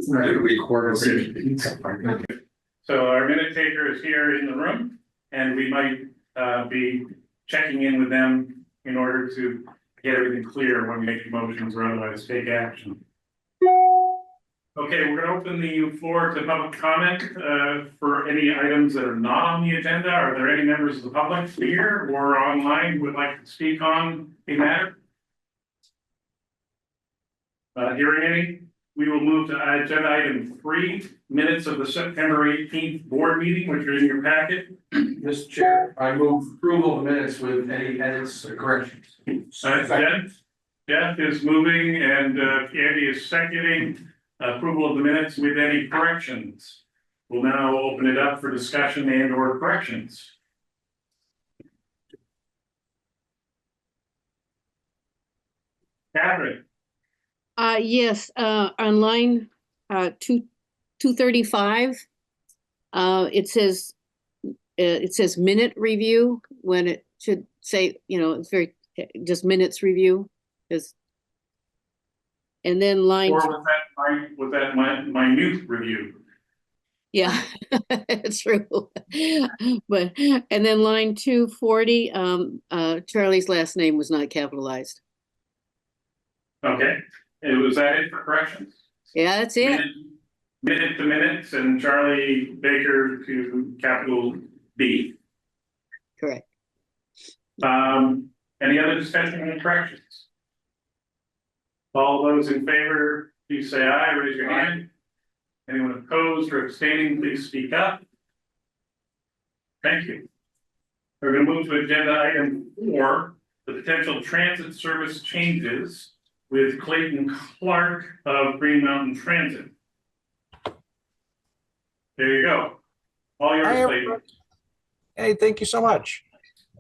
So our minute taker is here in the room, and we might be checking in with them in order to get everything clear when we make motions or otherwise take action. Okay, we're gonna open the floor to public comment for any items that are not on the agenda. Are there any members of the public here or online who would like to speak on a matter? Hearing any, we will move to agenda item 3, minutes of the September 18th board meeting, which are in your packet. Mr. Chair, I move approval of minutes with any edits or corrections. Jeff is moving and Andy is seconding approval of the minutes with any corrections. We'll now open it up for discussion and or corrections. Catherine. Yes, on line 235, it says minute review when it should say, it's very just minutes review. And then line. Or was that minute review? Yeah, it's true. But and then line 240, Charlie's last name was not capitalized. Okay. Was that it for corrections? Yeah, that's it. Minute to minutes and Charlie Baker to capital B. Correct. Any other discussion on corrections? All those in favor, please say aye, raise your hand. Anyone opposed or abstaining, please speak up. Thank you. We're going to move to agenda item 4, the potential transit service changes with Clayton Clark of Green Mountain Transit. There you go. All yours, Clayton. Hey, thank you so much.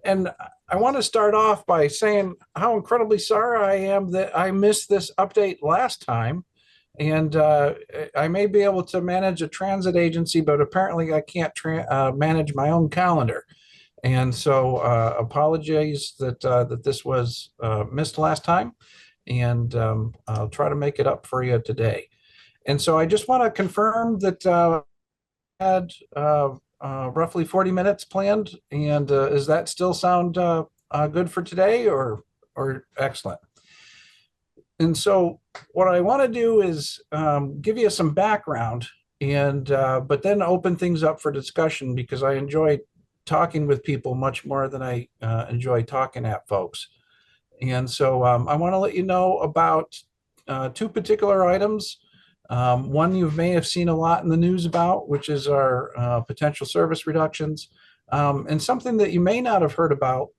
And I want to start off by saying how incredibly sorry I am that I missed this update last time. And I may be able to manage a transit agency, but apparently I can't manage my own calendar. And so apologies that that this was missed last time. And I'll try to make it up for you today. And so I just want to confirm that I had roughly 40 minutes planned. And does that still sound good for today or excellent? And so what I want to do is give you some background and but then open things up for discussion, because I enjoy talking with people much more than I enjoy talking at folks. And so I want to let you know about 2 particular items. One you may have seen a lot in the news about, which is our potential service reductions, and something that you may not have heard about,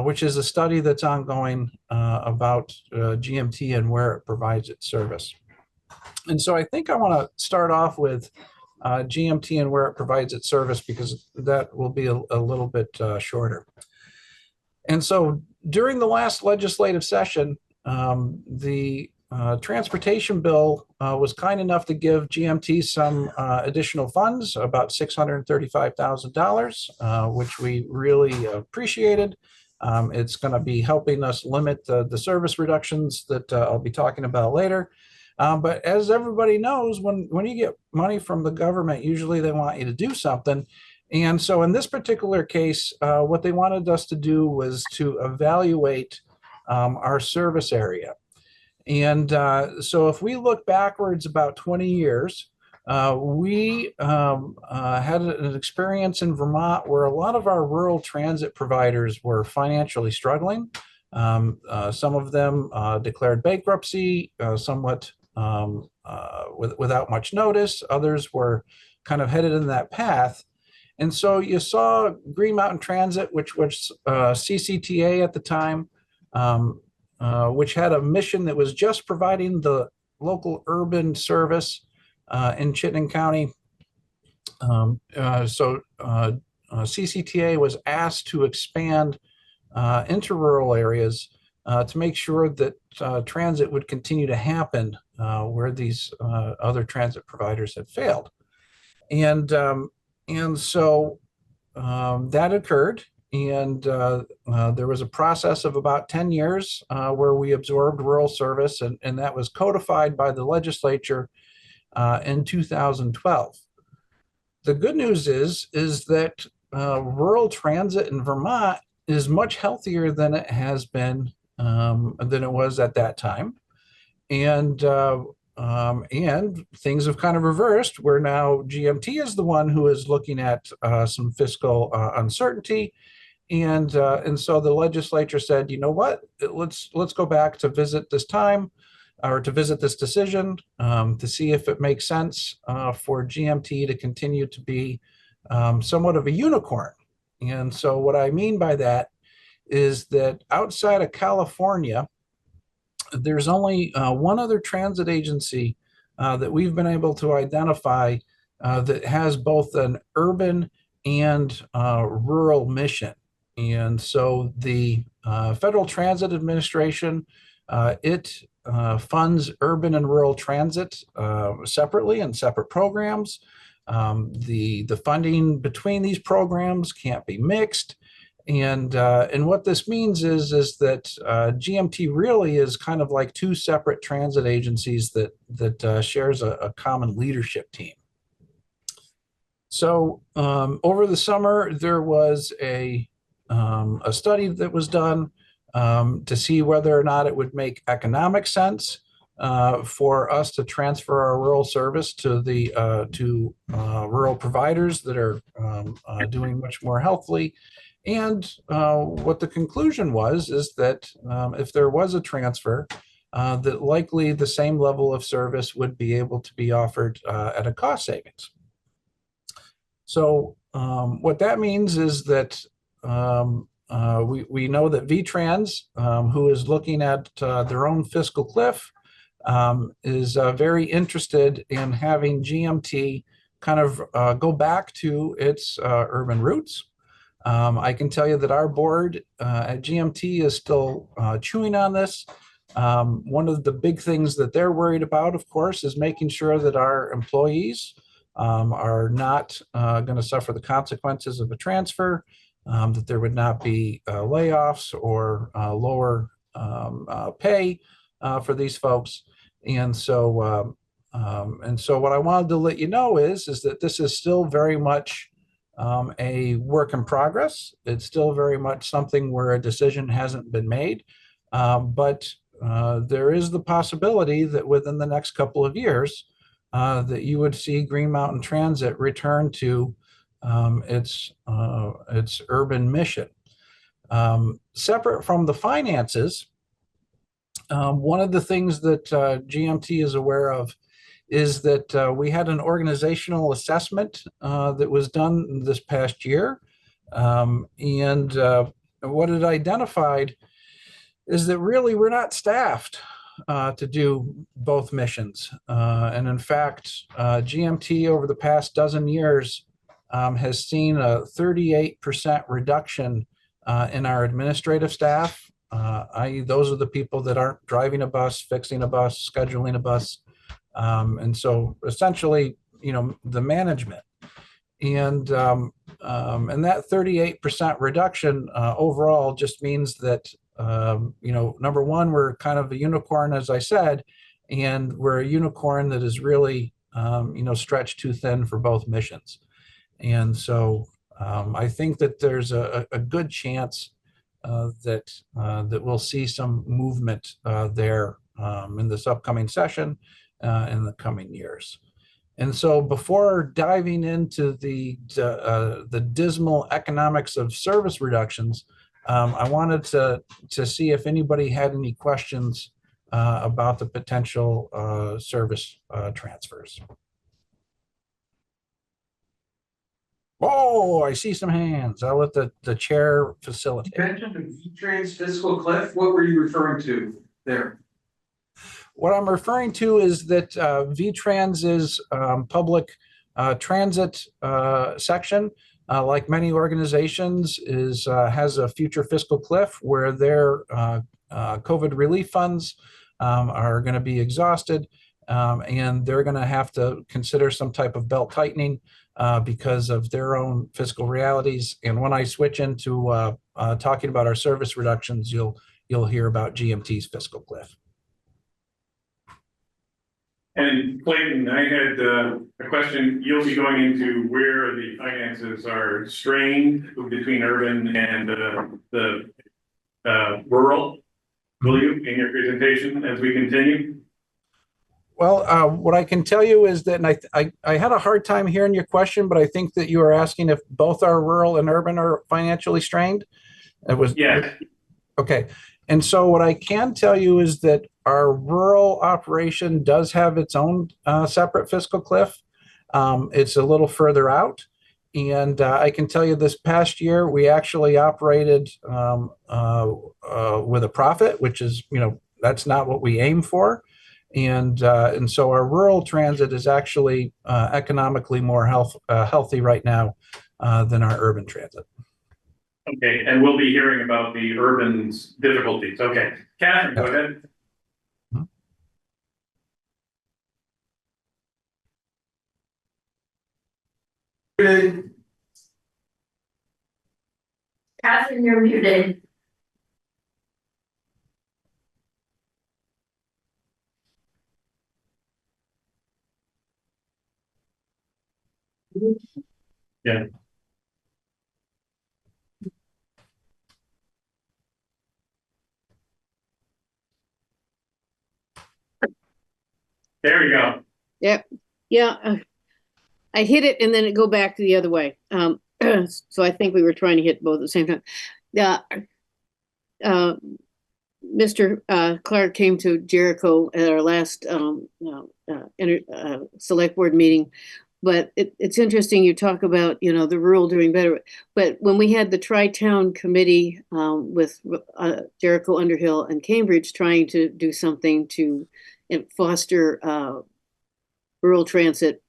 which is a study that's ongoing about GMT and where it provides its service. And so I think I want to start off with GMT and where it provides its service, because that will be a little bit shorter. And so during the last legislative session, the transportation bill was kind enough to give GMT some additional funds, about $635,000, which we really appreciated. It's going to be helping us limit the service reductions that I'll be talking about later. But as everybody knows, when you get money from the government, usually they want you to do something. And so in this particular case, what they wanted us to do was to evaluate our service area. And so if we look backwards about 20 years, we had an experience in Vermont where a lot of our rural transit providers were financially struggling. Some of them declared bankruptcy, somewhat without much notice. Others were kind of headed in that path. And so you saw Green Mountain Transit, which was CCTA at the time, which had a mission that was just providing the local urban service in Chittenden County. CCTA was asked to expand into rural areas to make sure that transit would continue to happen where these other transit providers had failed. And so that occurred, and there was a process of about 10 years where we absorbed rural service, and that was codified by the legislature in 2012. The good news is that rural transit in Vermont is much healthier than it has been, than it was at that time. And things have kind of reversed, where now GMT is the one who is looking at some fiscal uncertainty. And so the legislature said, you know what, let's go back to visit this time, or to visit this decision, to see if it makes sense for GMT to continue to be somewhat of a unicorn. And so what I mean by that is that outside of California, there's only one other transit agency that we've been able to identify that has both an urban and rural mission. And so the Federal Transit Administration, it funds urban and rural transit separately in separate programs. The funding between these programs can't be mixed. And what this means is that GMT really is kind of like two separate transit agencies that shares a common leadership team. So over the summer, there was a study that was done to see whether or not it would make economic sense for us to transfer our rural service to the rural providers that are doing much more healthily. And what the conclusion was is that if there was a transfer, that likely the same level of service would be able to be offered at a cost savings. So what that means is that we know that VTrans, who is looking at their own fiscal cliff, is very interested in having GMT kind of go back to its urban roots. I can tell you that our board at GMT is still chewing on this. One of the big things that they're worried about, of course, is making sure that our employees are not going to suffer the consequences of a transfer, that there would not be layoffs or lower pay for these folks. And so what I wanted to let you know is that this is still very much a work in progress. It's still very much something where a decision hasn't been made, but there is the possibility that within the next couple of years that you would see Green Mountain Transit return to its urban mission. Separate from the finances, one of the things that GMT is aware of is that we had an organizational assessment that was done this past year. And what it identified is that really we're not staffed to do both missions. And in fact, GMT over the past dozen years has seen a 38% reduction in our administrative staff, i.e. those are the people that aren't driving a bus, fixing a bus, scheduling a bus. And so essentially, you know, the management. And that 38% reduction overall just means that, you know, number one, we're kind of a unicorn, as I said, and we're a unicorn that is really, you know, stretched too thin for both missions. And so I think that there's a good chance that we'll see some movement there in this upcoming session in the coming years. And so before diving into the dismal economics of service reductions, I wanted to see if anybody had any questions about the potential service transfers. Oh, I see some hands. I'll let the chair facilitate. You mentioned the VTrans fiscal cliff. What were you referring to there? What I'm referring to is that VTrans's public transit section, like many organizations, has a future fiscal cliff where their COVID relief funds are going to be exhausted, and they're going to have to consider some type of belt tightening because of their own fiscal realities. And when I switch into talking about our service reductions, you'll hear about GMT's fiscal cliff. And Clayton, I had a question. You'll be going into where the finances are strained between urban and the rural. Will you, in your presentation as we continue? Well, what I can tell you is that, and I had a hard time hearing your question, but I think that you are asking if both our rural and urban are financially strained. It was, Yeah. okay. And so what I can tell you is that our rural operation does have its own separate fiscal cliff. It's a little further out. And I can tell you this past year, we actually operated with a profit, which is, that's not what we aim for. And so our rural transit is actually economically more healthy right now than our urban transit. Okay, and we'll be hearing about the urban's difficulties. Okay, Catherine, go ahead. Good. Catherine, you're muted. Yeah. There you go. Yep. Yeah. I hit it and then it go back the other way. So I think we were trying to hit both at the same time. Mr. Clark came to Jericho at our last select board meeting, but it's interesting you talk about, the rural doing better. But when we had the Tri-Town committee with Jericho, Underhill, and Cambridge trying to do something to foster rural transit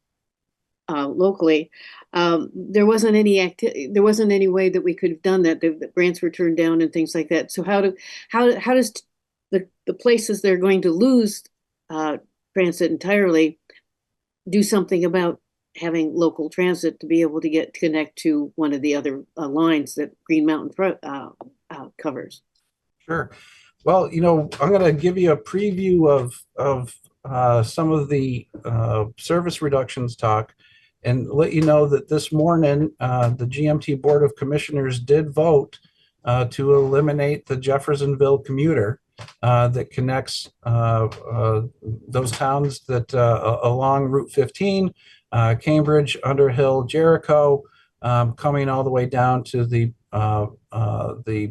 locally, there wasn't any way that we could have done that. The grants were turned down and things like that. So how does the places they're going to lose transit entirely do something about having local transit to be able to connect to one of the other lines that Green Mountain covers? Sure. Well, I'm going to give you a preview of some of the service reductions talk and let you know that this morning the GMT Board of Commissioners did vote to eliminate the Jeffersonville commuter that connects those towns that along Route 15, Cambridge, Underhill, Jericho, coming all the way down to the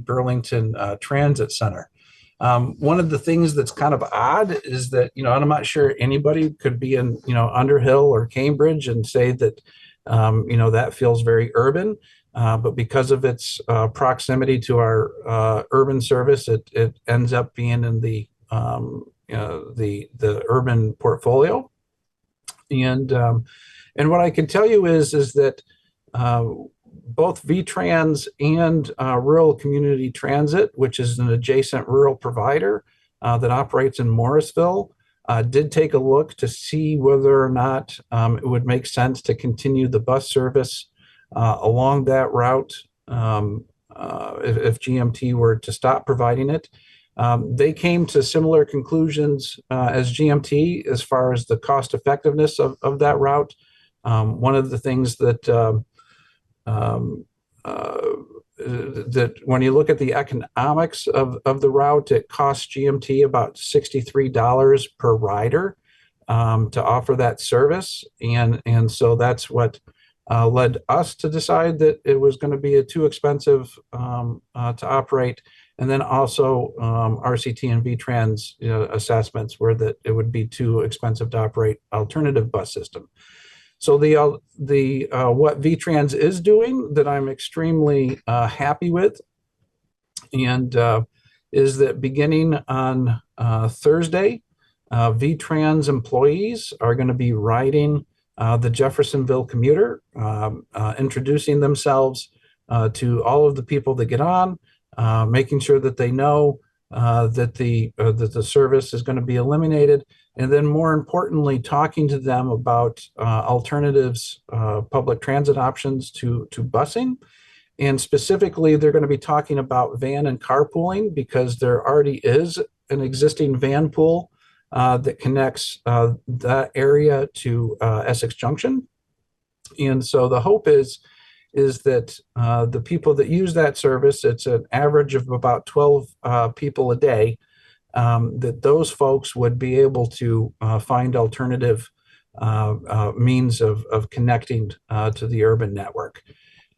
Burlington Transit Center. One of the things that's kind of odd is that, and I'm not sure anybody could be in, Underhill or Cambridge and say that, that feels very urban. But because of its proximity to our urban service, it ends up being in the urban portfolio. And what I can tell you is that both VTrans and Rural Community Transit, which is an adjacent rural provider that operates in Morrisville, did take a look to see whether or not it would make sense to continue the bus service along that route if GMT were to stop providing it. They came to similar conclusions as GMT as far as the cost effectiveness of that route. One of the things that that when you look at the economics of the route, it costs GMT about $63 per rider to offer that service. And so that's what led us to decide that it was going to be too expensive to operate. And then also RCT and VTrans assessments were that it would be too expensive to operate alternative bus system. So what VTrans is doing that I'm extremely happy with, and is that beginning on Thursday, VTrans employees are going to be riding the Jeffersonville commuter, introducing themselves to all of the people that get on, making sure that they know that the service is going to be eliminated. And then more importantly, talking to them about alternatives, public transit options to busing. And specifically, they're going to be talking about van and carpooling because there already is an existing van pool that connects that area to Essex Junction. And so the hope is that the people that use that service, it's an average of about 12 people a day, that those folks would be able to find alternative means of connecting to the urban network.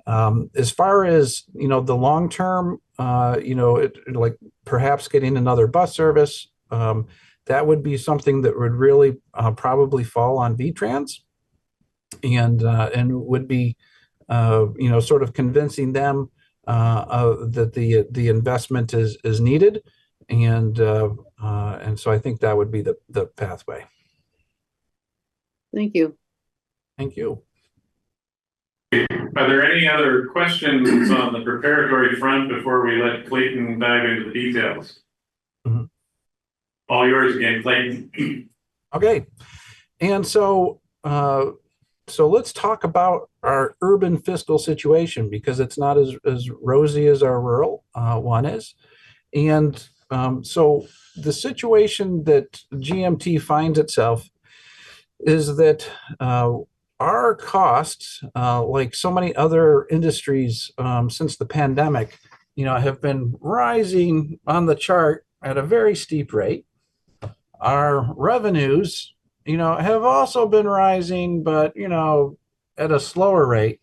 As far as, the long term, like perhaps getting another bus service, that would be something that would really probably fall on VTrans, and would be sort of convincing them that the investment is needed, and so I think that would be the pathway. Thank you. Thank you. Are there any other questions on the preparatory front before we let Clayton dive into the details? Mhm. All yours again, Clayton. Okay, and so let's talk about our urban fiscal situation, because it's not as rosy as our rural one is. And so the situation that GMT finds itself is that our costs, like so many other industries since the pandemic, have been rising on the chart at a very steep rate. Our revenues, have also been rising, but, at a slower rate.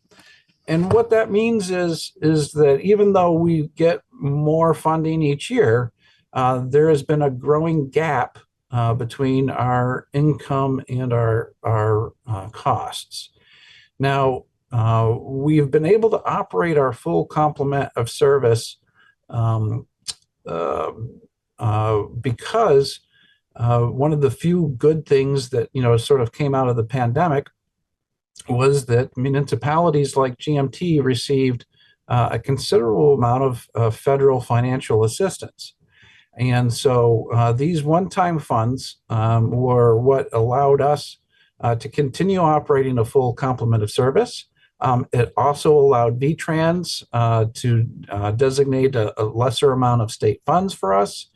And what that means is that even though we get more funding each year, there has been a growing gap between our income and our costs. Now, we've been able to operate our full complement of service because one of the few good things that sort of came out of the pandemic was that municipalities like GMT received a considerable amount of federal financial assistance. And so these one-time funds were what allowed us to continue operating a full complement of service. It also allowed VTrans to designate a lesser amount of state funds for us.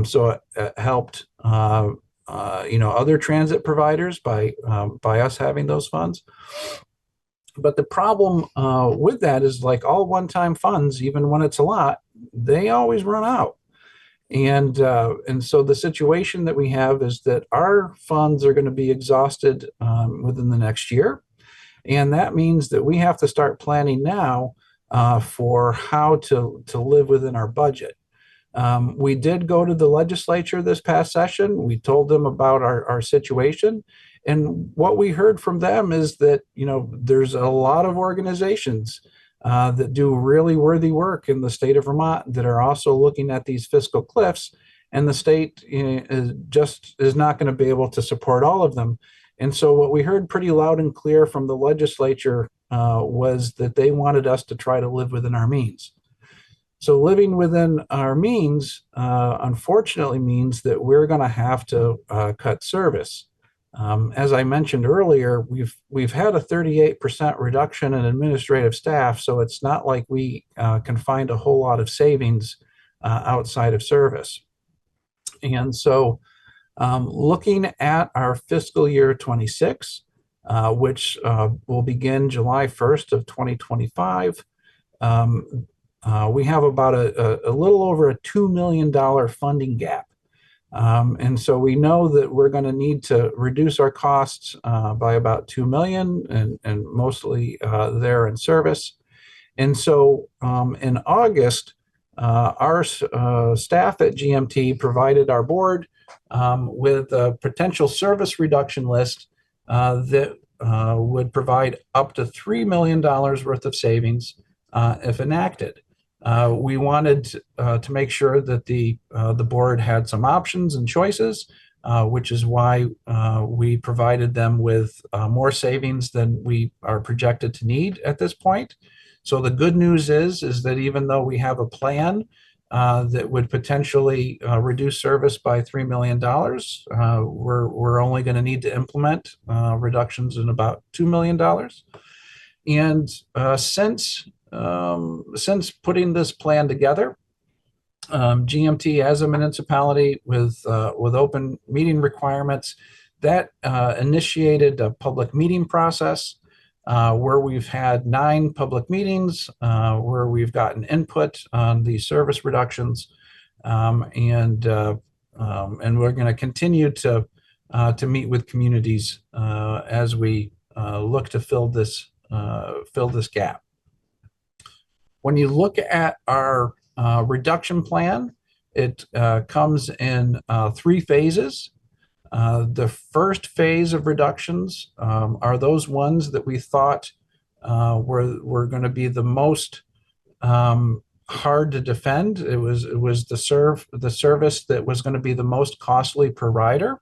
So it helped other transit providers by us having those funds. But the problem with that is, like all one-time funds, even when it's a lot, they always run out. And so the situation that we have is that our funds are going to be exhausted within the next year. And that means that we have to start planning now for how to live within our budget. We did go to the legislature this past session. We told them about our situation. And what we heard from them is that, there's a lot of organizations that do really worthy work in the state of Vermont that are also looking at these fiscal cliffs, and the state is not going to be able to support all of them. And so what we heard pretty loud and clear from the legislature was that they wanted us to try to live within our means. So living within our means, unfortunately, means that we're going to have to cut service. As I mentioned earlier, we've had a 38% reduction in administrative staff, so it's not like we can find a whole lot of savings outside of service. And so looking at our fiscal year 26, which will begin July 1st of 2025, we have about a little over a $2 million funding gap. And so we know that we're going to need to reduce our costs by about $2 million, and mostly there in service. And so in August, our staff at GMT provided our board with a potential service reduction list that would provide up to $3 million worth of savings if enacted. We wanted to make sure that the board had some options and choices, which is why we provided them with more savings than we are projected to need at this point. So the good news is that even though we have a plan that would potentially reduce service by $3 million, we're only going to need to implement reductions in about $2 million. And since putting this plan together, GMT as a municipality with open meeting requirements, that initiated a public meeting process where we've had 9 public meetings where we've gotten input on the service reductions, and we're going to continue to meet with communities as we look to fill this gap. When you look at our reduction plan, it comes in 3 phases. The first phase of reductions are those ones that we thought were going to be the most hard to defend. It was the service that was going to be the most costly per rider,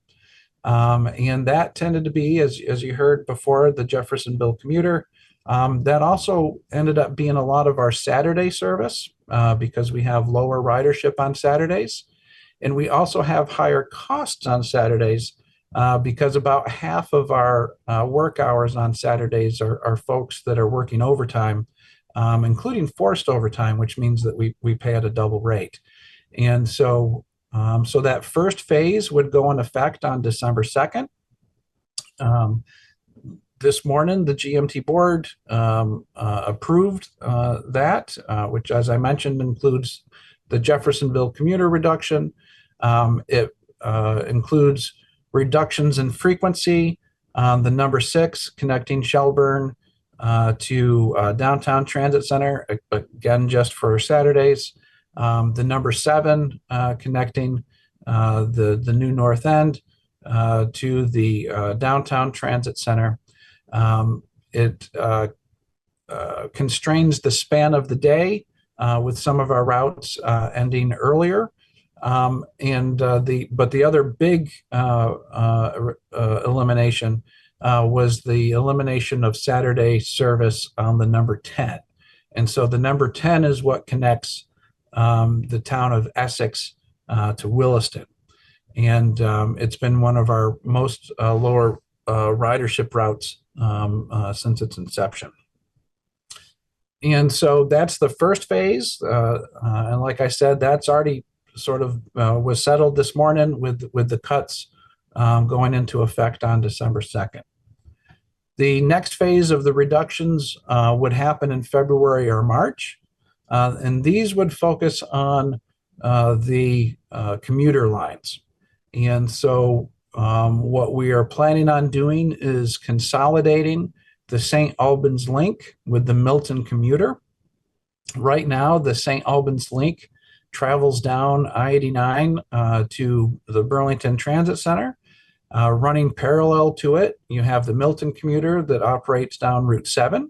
and that tended to be, as you heard before, the Jeffersonville commuter. That also ended up being a lot of our Saturday service because we have lower ridership on Saturdays. And we also have higher costs on Saturdays because about half of our work hours on Saturdays are folks that are working overtime, including forced overtime, which means that we pay at a double rate. And so that first phase would go in effect on December 2nd. This morning, the GMT board approved that, which, as I mentioned, includes the Jeffersonville commuter reduction. It includes reductions in frequency on the number 6 connecting Shelburne to Downtown Transit Center, again, just for Saturdays. The number 7 connecting the new North End to the Downtown Transit Center. It constrains the span of the day with some of our routes ending earlier. But the other big elimination was the elimination of Saturday service on the number 10. And so the number 10 is what connects the town of Essex to Williston. And it's been one of our most lower ridership routes since its inception. And so that's the first phase. And like I said, that's already sort of was settled this morning with the cuts going into effect on December 2nd. The next phase of the reductions would happen in February or March. And these would focus on the commuter lines. And so what we are planning on doing is consolidating the St. Albans link with the Milton commuter. Right now, the St. Albans link travels down I-89 to the Burlington Transit Center. Running parallel to it, you have the Milton commuter that operates down Route 7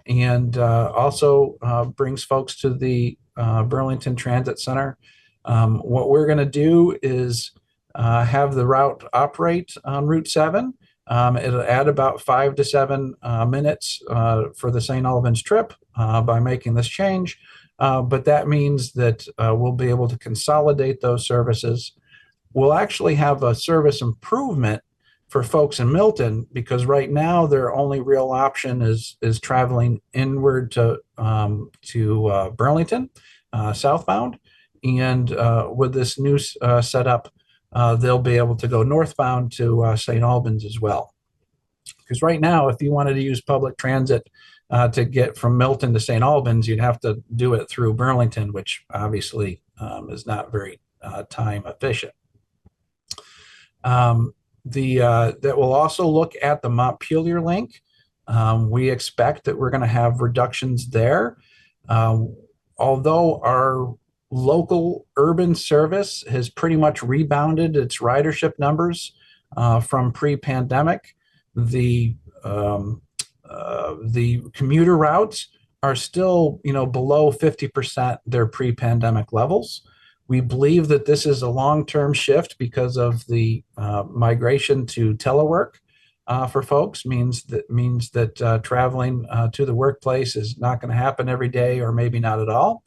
and also brings folks to the Burlington Transit Center. What we're going to do is have the route operate on Route 7. It'll add about 5 to 7 minutes for the St. Albans trip by making this change. But that means that we'll be able to consolidate those services. We'll actually have a service improvement for folks in Milton because right now their only real option is traveling inward to Burlington, southbound. And with this new setup, they'll be able to go northbound to St. Albans as well. Because right now, if you wanted to use public transit to get from Milton to St. Albans, you'd have to do it through Burlington, which obviously is not very time efficient. That will also look at the Montpelier link. We expect that we're going to have reductions there. Although our local urban service has pretty much rebounded its ridership numbers from pre-pandemic, the commuter routes are still, below 50% their pre-pandemic levels. We believe that this is a long-term shift because of the migration to telework for folks means that traveling to the workplace is not going to happen every day or maybe not at all.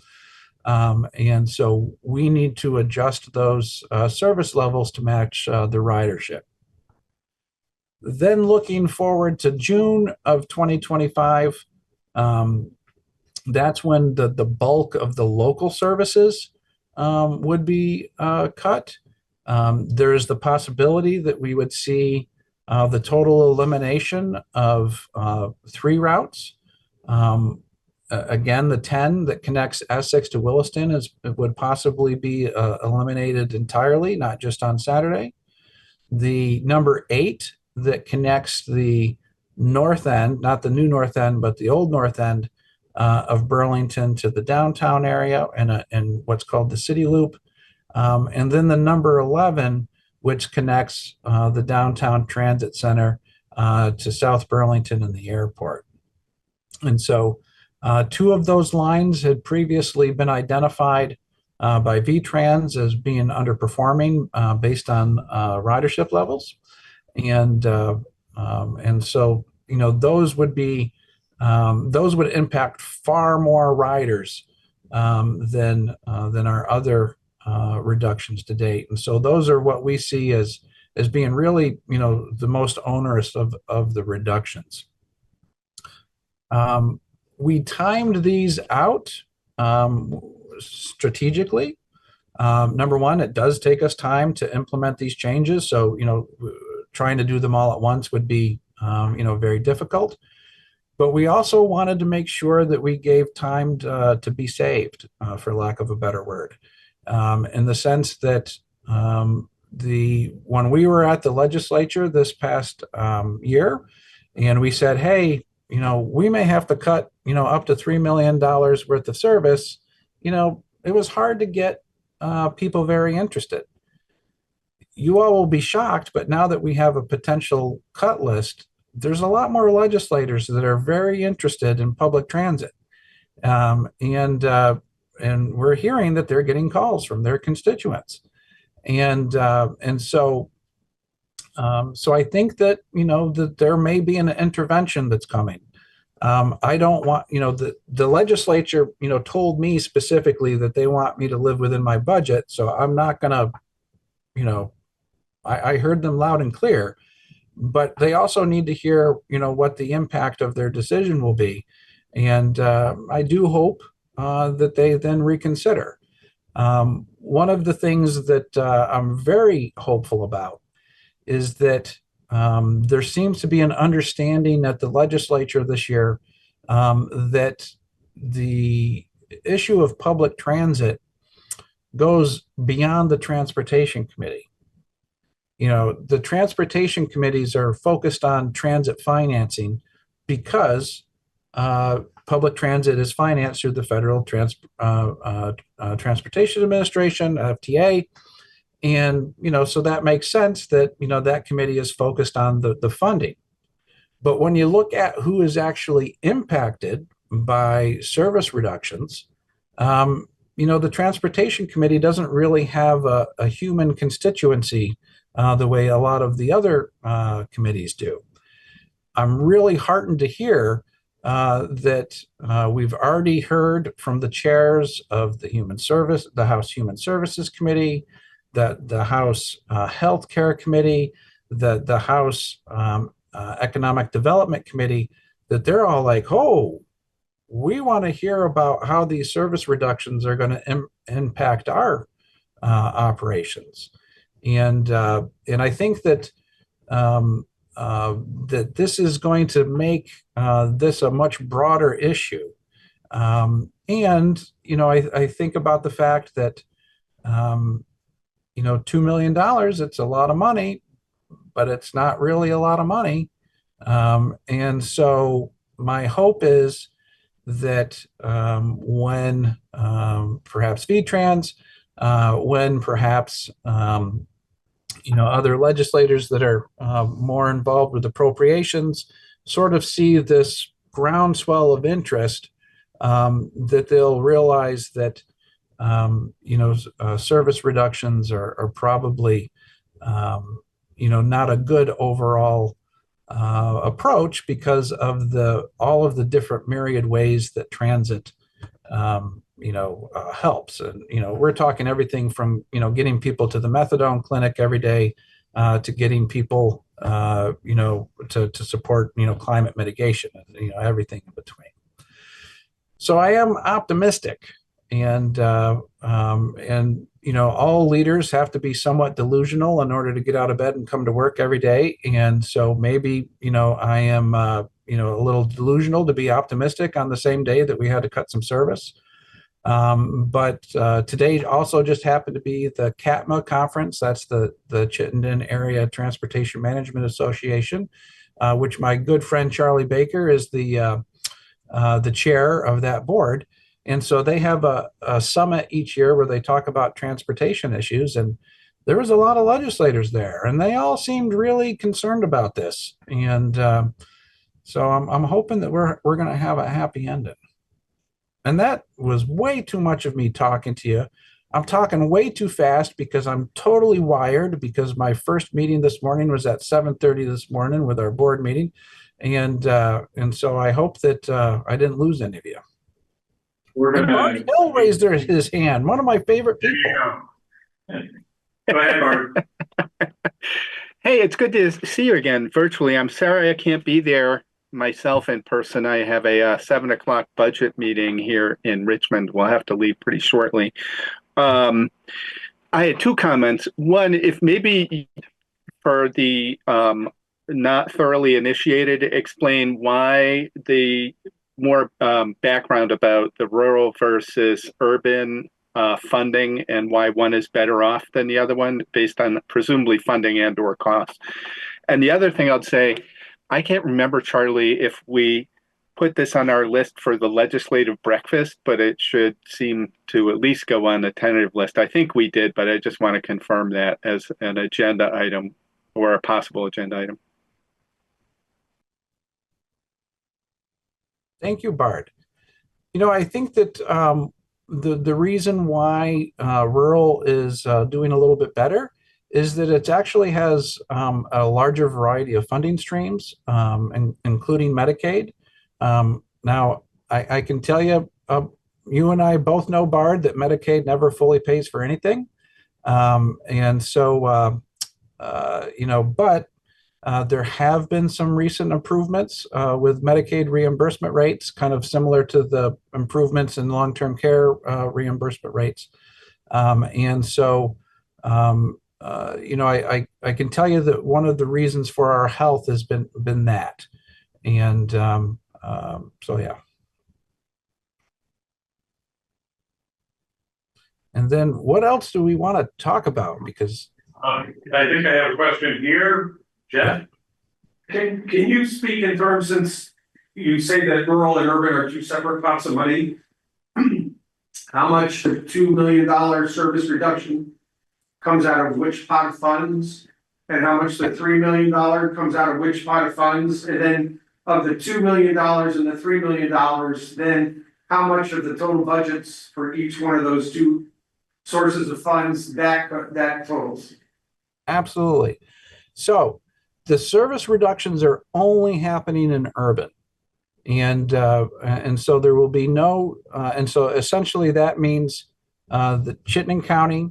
And so we need to adjust those service levels to match the ridership. Then looking forward to June of 2025, that's when the bulk of the local services would be cut. There is the possibility that we would see the total elimination of 3 routes. Again, the 10 that connects Essex to Williston would possibly be eliminated entirely, not just on Saturday. The number 8 that connects the north end, not the new north end, but the old north end of Burlington to the downtown area and what's called the City Loop. And then the number 11, which connects the downtown transit center to South Burlington and the airport. And so 2 of those lines had previously been identified by VTrans as being underperforming based on ridership levels. And so, you know, those would impact far more riders than our other reductions to date. And so those are what we see as being really, you know, the most onerous of the reductions. We timed these out strategically. Number one, it does take us time to implement these changes. So, you know, trying to do them all at once would be, you know, very difficult. But we also wanted to make sure that we gave time to be saved, for lack of a better word, in the sense that when we were at the legislature this past year, and we said, hey, you know, we may have to cut, you know, up to $3 million worth of service, you know, it was hard to get people very interested. You all will be shocked, but now that we have a potential cut list, there's a lot more legislators that are very interested in public transit. And we're hearing that they're getting calls from their constituents. And so I think that, you know, that there may be an intervention that's coming. I don't want, you know, the legislature, you know, told me specifically that they want me to live within my budget. So I'm not going to, you know, I heard them loud and clear, but they also need to hear, you know, what the impact of their decision will be. And I do hope that they then reconsider. One of the things that I'm very hopeful about is that there seems to be an understanding at the legislature this year that the issue of public transit goes beyond the transportation committee. You know, the transportation committees are focused on transit financing because public transit is financed through the Federal Transportation Administration, FTA. And, you know, so that makes sense that, you know, that committee is focused on the funding. But when you look at who is actually impacted by service reductions, you know, the Transportation Committee doesn't really have a human constituency the way a lot of the other committees do. I'm really heartened to hear that we've already heard from the chairs of the House Human Services Committee, the House Healthcare Committee, the House Economic Development Committee, that they're all like, oh, we want to hear about how these service reductions are going to impact our operations. And I think that that this is going to make this a much broader issue. And, you know, I think about the fact that, you know, $2 million, it's a lot of money, but it's not really a lot of money. And so my hope is that when perhaps VTrans, when perhaps you know, other legislators that are more involved with appropriations sort of see this groundswell of interest, that they'll realize that you know, service reductions are probably you know, not a good overall approach because of all of the different myriad ways that transit you know, helps. And, you know, we're talking everything from, you know, getting people to the methadone clinic every day to getting people, you know, to support, you know, climate mitigation and, you know, everything in between. So I am optimistic And you know, all leaders have to be somewhat delusional in order to get out of bed and come to work every day. And so maybe, you know, I am, you know, a little delusional to be optimistic on the same day that we had to cut some service. But today also just happened to be the CATMA conference. That's the Chittenden Area Transportation Management Association, which my good friend Charlie Baker is the chair of that board. And so they have a summit each year where they talk about transportation issues. And there was a lot of legislators there, and they all seemed really concerned about this. And so I'm hoping that we're going to have a happy ending. And that was way too much of me talking to you. I'm talking way too fast because I'm totally wired, because my first meeting this morning was at 7:30 this morning with our board meeting. And so I hope that I didn't lose any of you. We're And Bart gonna. Hill raised his hand, one of my favorite There people. you go. Go ahead, Bart. Hey, it's good to see you again virtually. I'm sorry I can't be there myself in person. I have a 7 o'clock budget meeting here in Richmond. We'll have to leave pretty shortly. I had two comments. One, if maybe for the not thoroughly initiated, explain why the more background about the rural versus urban funding and why one is better off than the other one based on presumably funding and or cost. And the other thing I'd say, I can't remember, Charlie, if we put this on our list for the legislative breakfast, but it should seem to at least go on the tentative list. I think we did, but I just want to confirm that as an agenda item or a possible agenda item. Thank you, Bart. You know, I think that the reason why rural is doing a little bit better is that it actually has a larger variety of funding streams, including Medicaid. Now, I can tell you, you and I both know, Bart, that Medicaid never fully pays for anything. And so, you know, but there have been some recent improvements with Medicaid reimbursement rates, kind of similar to the improvements in long-term care reimbursement rates. And so, you know, I can tell you that one of the reasons for our health has been that. And so, yeah. And then what else do we want to talk about? Because I think I have a question here. Jeff? Can you speak in terms, since you say that rural and urban are two separate pots of money? How much the $2 million service reduction comes out of which pot of funds? And how much the $3 million comes out of which pot of funds? And then of the $2 million and the $3 million, then how much of the total budgets for each one of those two sources of funds that totals? absolutely. So the service reductions are only happening in urban. And so there will be no, and so essentially that means the Chittenden County,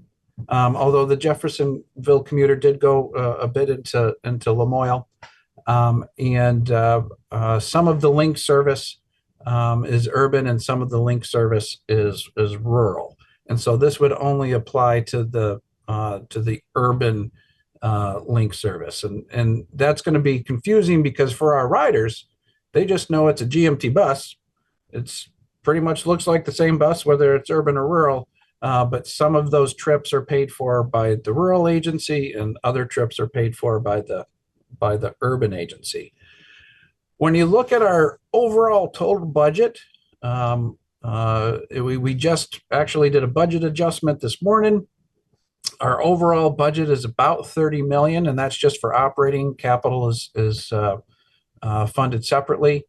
although the Jeffersonville commuter did go a bit into Lamoille, and some of the link service is urban and some of the link service is rural. And so this would only apply to the urban link service. And that's going to be confusing because for our riders, they just know it's a GMT bus. It's pretty much looks like the same bus, whether it's urban or rural, but some of those trips are paid for by the rural agency and other trips are paid for by the urban agency. When you look at our overall total budget, we just actually did a budget adjustment this morning. Our overall budget is about 30 million, and that's just for operating. Capital is funded separately,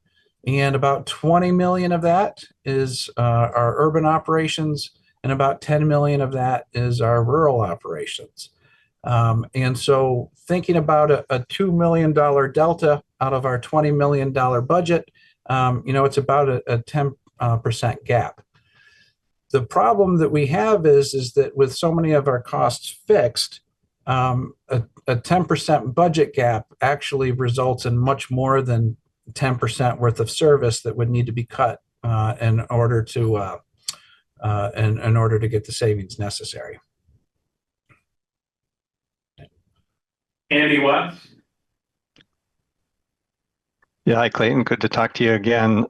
and about 20 million of that is our urban operations, and about 10 million of that is our rural operations. And so thinking about a $2 million delta out of our $20 million budget, you know, it's about a 10% gap. The problem that we have is that with so many of our costs fixed, a 10% budget gap actually results in much more than 10% worth of service that would need to be cut in order to in order to get the savings necessary. Andy Watts? Yeah, hi Clayton, good to talk to you again.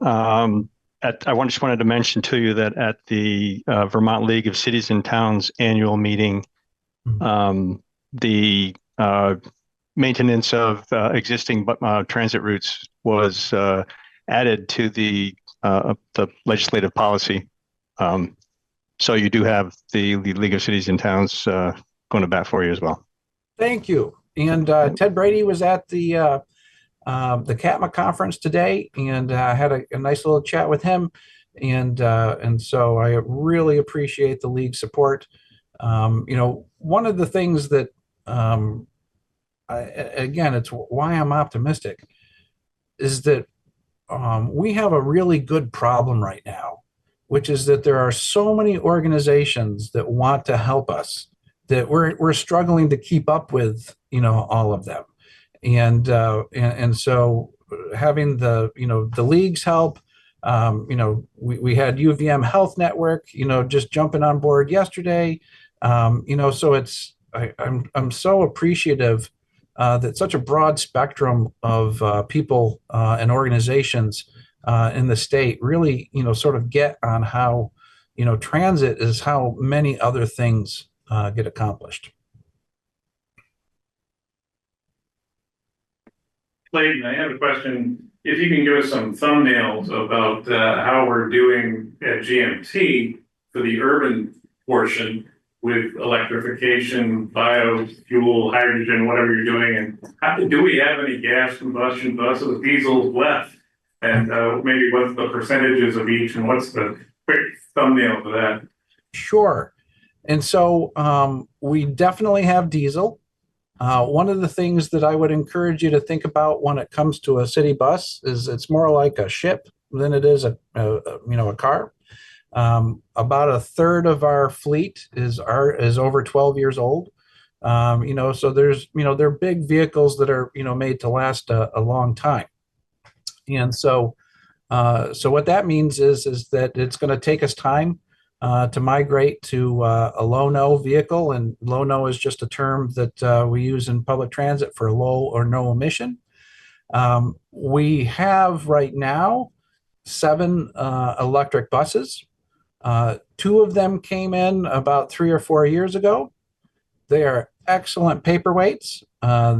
Just wanted to mention to you that at the Vermont League of Cities and Towns annual meeting, the maintenance of existing transit routes was added to the legislative policy. So you do have the League of Cities and Towns going to bat for you as well. Thank you. And Ted Brady was at the CATMA conference today, and had a nice little chat with him. And so I really appreciate the league support. One of the things that, again, it's why I'm optimistic, is that we have a really good problem right now, which is that there are so many organizations that want to help us that we're struggling to keep up with, all of them. And so having the league's help, we had UVM Health Network, just jumping on board yesterday. So I'm so appreciative that such a broad spectrum of people and organizations in the state really, sort of get on how, transit is how many other things get accomplished. Clayton, I have a question. If you can give us some thumbnails about how we're doing at GMT for the urban portion with electrification, biofuel, hydrogen, whatever you're doing, and do we have any gas combustion buses, diesels left? And maybe what's the percentages of each, and what's the quick thumbnail for that? Sure. And so we definitely have diesel. One of the things that I would encourage you to think about when it comes to a city bus is it's more like a ship than it is a car. About a third of our fleet is over 12 years old. So there's, they're big vehicles that are, made to last a long time. And so what that means is that it's going to take us time to migrate to a low-no vehicle, and low-no is just a term that we use in public transit for low or no emission. We have right now 7 electric buses. 2 of them came in about 3 or 4 years ago. They are excellent paperweights.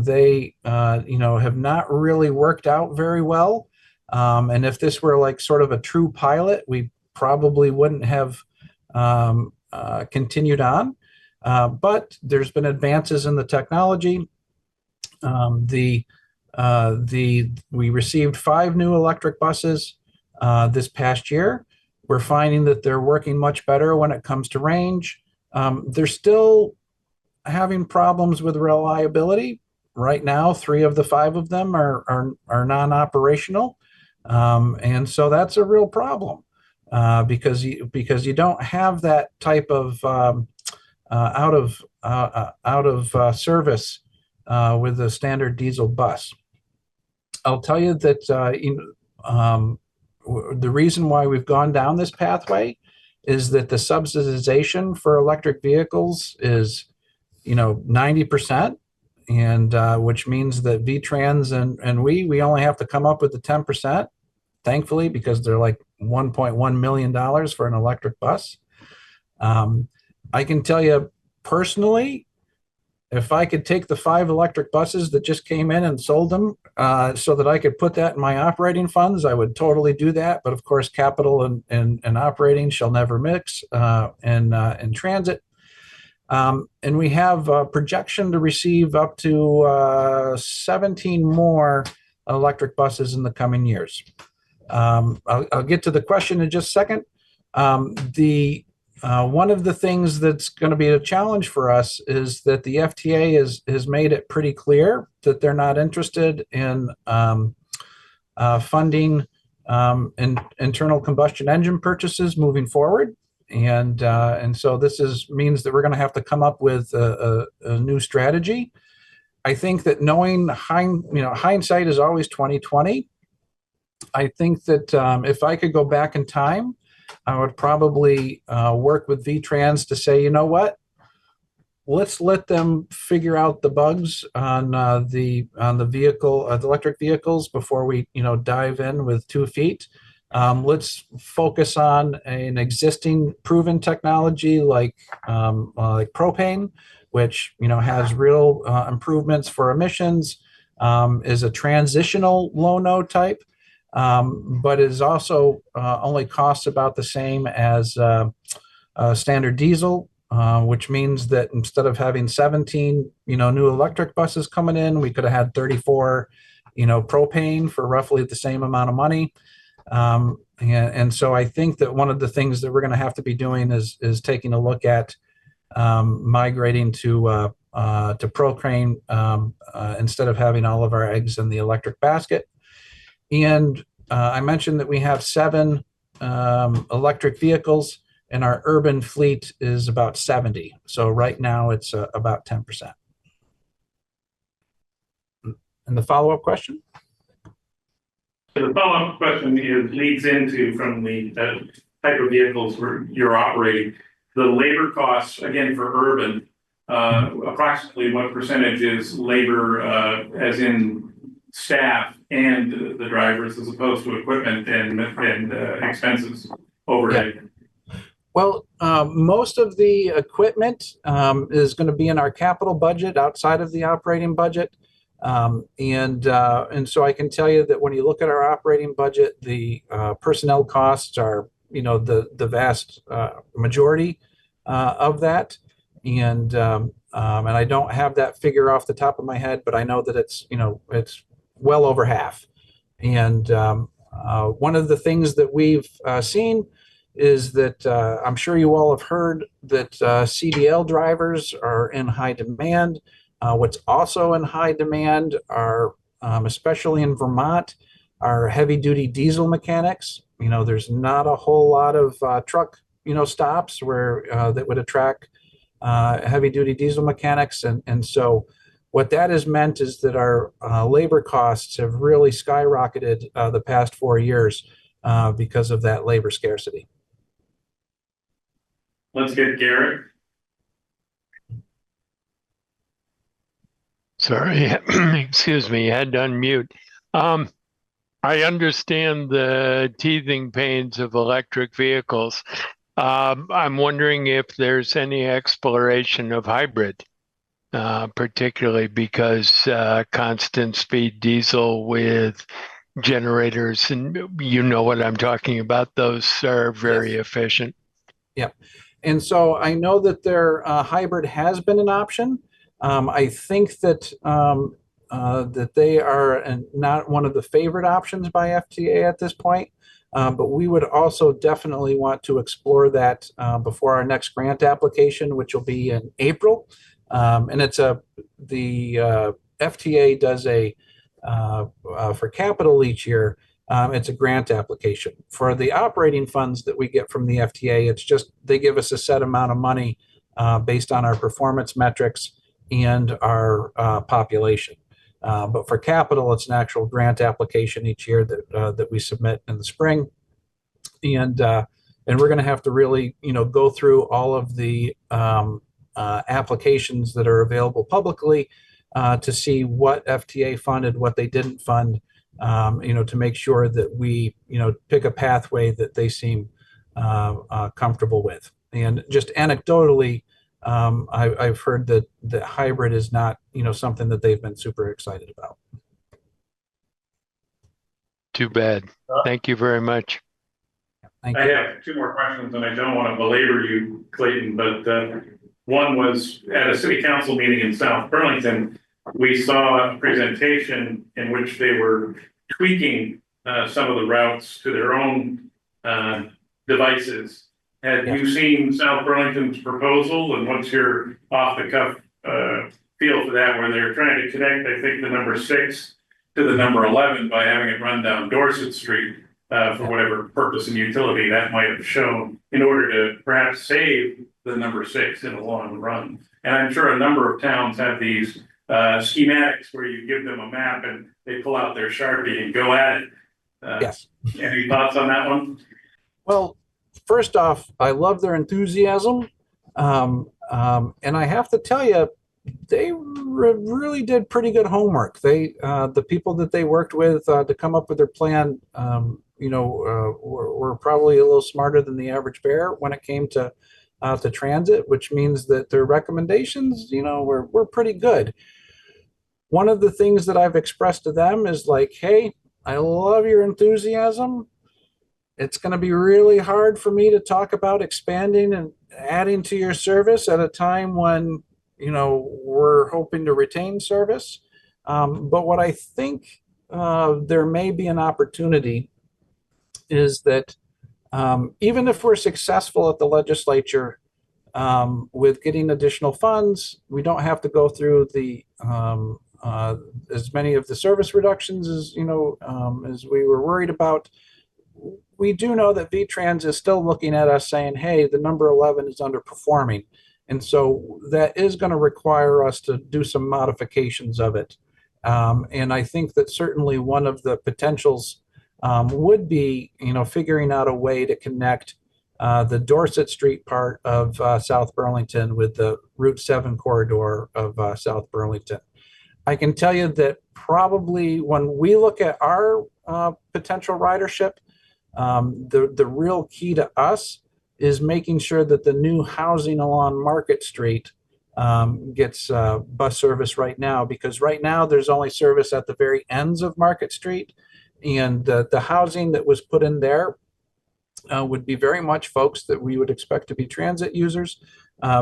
They have not really worked out very well. And if this were like sort of a true pilot, we probably wouldn't have continued on, but there's been advances in the technology. We received 5 new electric buses this past year. We're finding that they're working much better when it comes to range. They're still having problems with reliability. Right now, 3 of the 5 of them are non-operational, and so that's a real problem. Because you don't have that type of out of service with a standard diesel bus. I'll tell you that the reason why we've gone down this pathway is that the subsidization for electric vehicles is 90%, and which means that VTrans and we only have to come up with the 10%. Thankfully, because they're like $1.1 million for an electric bus. I can tell you personally, if I could take the 5 electric buses that just came in and sold them so that I could put that in my operating funds, I would totally do that. But of course, capital and operating shall never mix in transit. And we have a projection to receive up to 17 more electric buses in the coming years. I'll get to the question in just a second. One of the things that's going to be a challenge for us is that the FTA has made it pretty clear that they're not interested in funding internal combustion engine purchases moving forward, and so this means that we're going to have to come up with a new strategy. I think that knowing hindsight is always 20/20. I think that if I could go back in time I would probably work with VTrans to say, you know what? Let's let them figure out the bugs on the vehicle, the electric vehicles before we, dive in with 2 feet. Let's focus on an existing proven technology like propane, which has real improvements for emissions, is a transitional low-no type, but is also only costs about the same as standard diesel. Which means that instead of having 17, new electric buses coming in, we could have had 34, propane for roughly the same amount of money. And so I think that one of the things that we're going to have to be doing is taking a look at migrating to propane instead of having all of our eggs in the electric basket. And I mentioned that we have 7 electric vehicles, and our urban fleet is about 70. So right now it's about 10%. And the follow-up question? So the follow-up question leads into from the type of vehicles where you're operating. The labor costs, again, for urban, approximately what percentage is labor as in staff and the drivers as opposed to equipment and expenses overhead? Yeah. Well, most of the equipment is going to be in our capital budget outside of the operating budget. And so I can tell you that when you look at our operating budget, the personnel costs are, the vast majority of that. And I don't have that figure off the top of my head, but I know that it's well over half. And one of the things that we've seen is that I'm sure you all have heard that CDL drivers are in high demand. What's also in high demand are, especially in Vermont, are heavy-duty diesel mechanics. There's not a whole lot of truck, stops where that would attract heavy-duty diesel mechanics. And so what that has meant is that our labor costs have really skyrocketed the past 4 years because of that labor scarcity. Let's get Garrett. Sorry, excuse me, had to unmute. I understand the teething pains of electric vehicles. I'm wondering if there's any exploration of hybrid, particularly because constant speed diesel with generators, and you know what I'm talking about, those are very efficient. Yep. And so I know that their hybrid has been an option. I think that that they are not one of the favorite options by FTA at this point, but we would also definitely want to explore that before our next grant application, which will be in April. And it's the FTA does for capital each year. It's a grant application. For the operating funds that we get from the FTA, it's just they give us a set amount of money based on our performance metrics and our population. But for capital, it's an actual grant application each year that we submit in the spring. And we're going to have to really, go through all of the applications that are available publicly to see what FTA funded, what they didn't fund, to make sure that we, pick a pathway that they seem comfortable with. And just anecdotally, I've heard that hybrid is not, something that they've been super excited about. Too bad. Thank you very much. Thank I you. have 2 more questions, and I don't want to belabor you, Clayton, but one was at a city council meeting in South Burlington. We saw a presentation in which they were tweaking some of the routes to their own devices. Have you seen South Burlington's proposal, and what's your off-the-cuff feel for that, where they're trying to connect, I think, the number 6 to the number 11 by having it run down Dorset Street for whatever purpose and utility that might have shown, in order to perhaps save the number 6 in the long run. And I'm sure a number of towns have these schematics where you give them a map and they pull out their Sharpie and go at it. Yes. Any thoughts on that one? Well, first off, I love their enthusiasm. And I have to tell you, they really did pretty good homework. The people that they worked with to come up with their plan, were probably a little smarter than the average bear when it came to transit, which means that their recommendations, were pretty good. One of the things that I've expressed to them is like, hey, I love your enthusiasm. It's going to be really hard for me to talk about expanding and adding to your service at a time when, we're hoping to retain service. But what I think there may be an opportunity is that even if we're successful at the legislature with getting additional funds, we don't have to go through the as many of the service reductions as as we were worried about. We do know that VTrans is still looking at us saying, hey, the number 11 is underperforming. And so that is going to require us to do some modifications of it. And I think that certainly one of the potentials would be, figuring out a way to connect the Dorset Street part of South Burlington with the Route 7 corridor of South Burlington. I can tell you that probably when we look at our potential ridership, the real key to us is making sure that the new housing along Market Street gets bus service right now, because right now there's only service at the very ends of Market Street, and the housing that was put in there would be very much folks that we would expect to be transit users,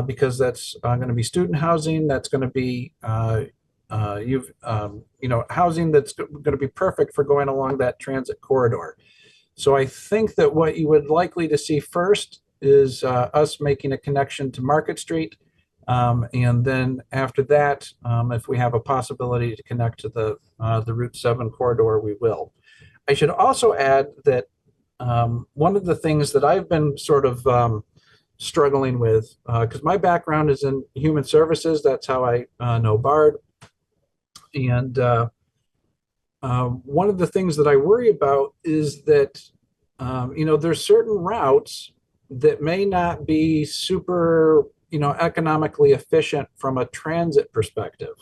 because that's going to be student housing. That's going to be housing that's going to be perfect for going along that transit corridor. So I think that what you would likely to see first is us making a connection to Market Street. And then after that, if we have a possibility to connect to the Route 7 corridor, we will. I should also add that one of the things that I've been sort of struggling with, because my background is in human services, that's how I know BARD. And one of the things that I worry about is that, there's certain routes that may not be super, economically efficient from a transit perspective.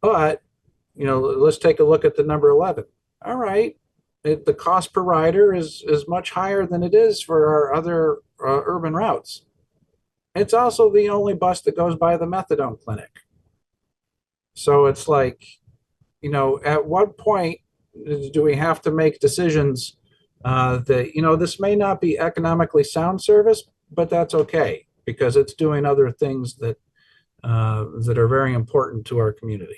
But, let's take a look at the number 11. All right. The cost per rider is much higher than it is for our other urban routes. It's also the only bus that goes by the methadone clinic. So it's like, at what point do we have to make decisions that, this may not be economically sound service, but that's okay, because it's doing other things that are very important to our community.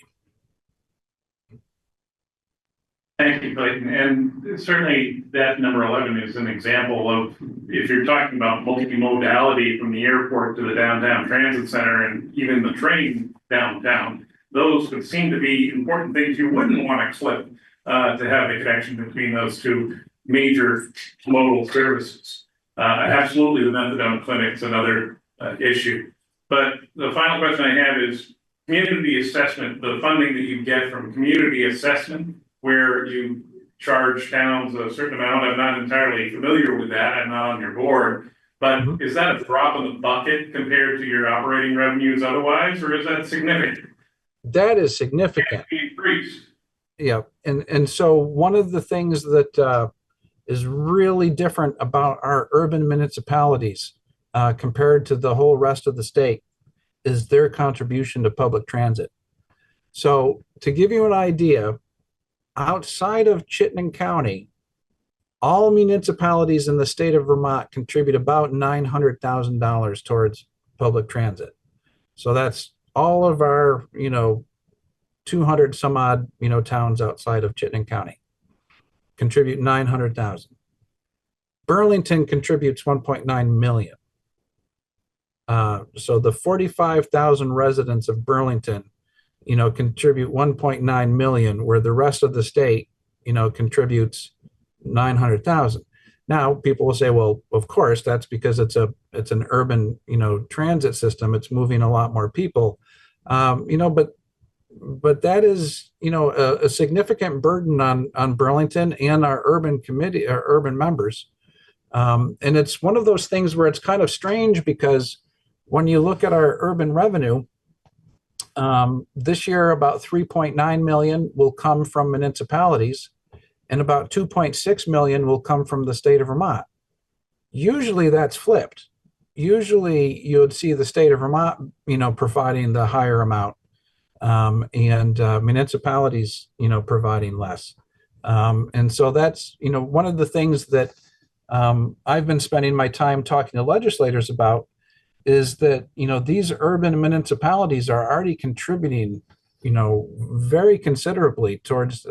Thank you, Clayton. And certainly that number 11 is an example of, if you're talking about multimodality from the airport to the downtown transit center and even the train downtown, those would seem to be important things you wouldn't want to clip to have a connection between those two major modal services. Absolutely, the methadone clinic's another issue. But the final question I have is community assessment, the funding that you get from community assessment, where you charge towns a certain amount. I'm not entirely familiar with that. I'm not on your board. But is that a drop in the bucket compared to your operating revenues otherwise, or is that significant? That is significant. Yeah. And so one of the things that is really different about our urban municipalities compared to the whole rest of the state is their contribution to public transit. So to give you an idea, outside of Chittenden County, all municipalities in the state of Vermont contribute about $900,000 towards public transit. So that's all of our, 200 some odd, towns outside of Chittenden County contribute 900,000. Burlington contributes 1.9 million. So the 45,000 residents of Burlington, contribute 1.9 million, where the rest of the state, contributes 900,000. Now people will say, well, of course, that's because it's an urban, transit system. It's moving a lot more people, but that is, a significant burden on Burlington and our urban committee, our urban members. And it's one of those things where it's kind of strange because when you look at our urban revenue, this year about 3.9 million will come from municipalities and about 2.6 million will come from the state of Vermont. Usually that's flipped. Usually you would see the state of Vermont, providing the higher amount, and municipalities, providing less. And so that's, one of the things that I've been spending my time talking to legislators about is that, these urban municipalities are already contributing, very considerably towards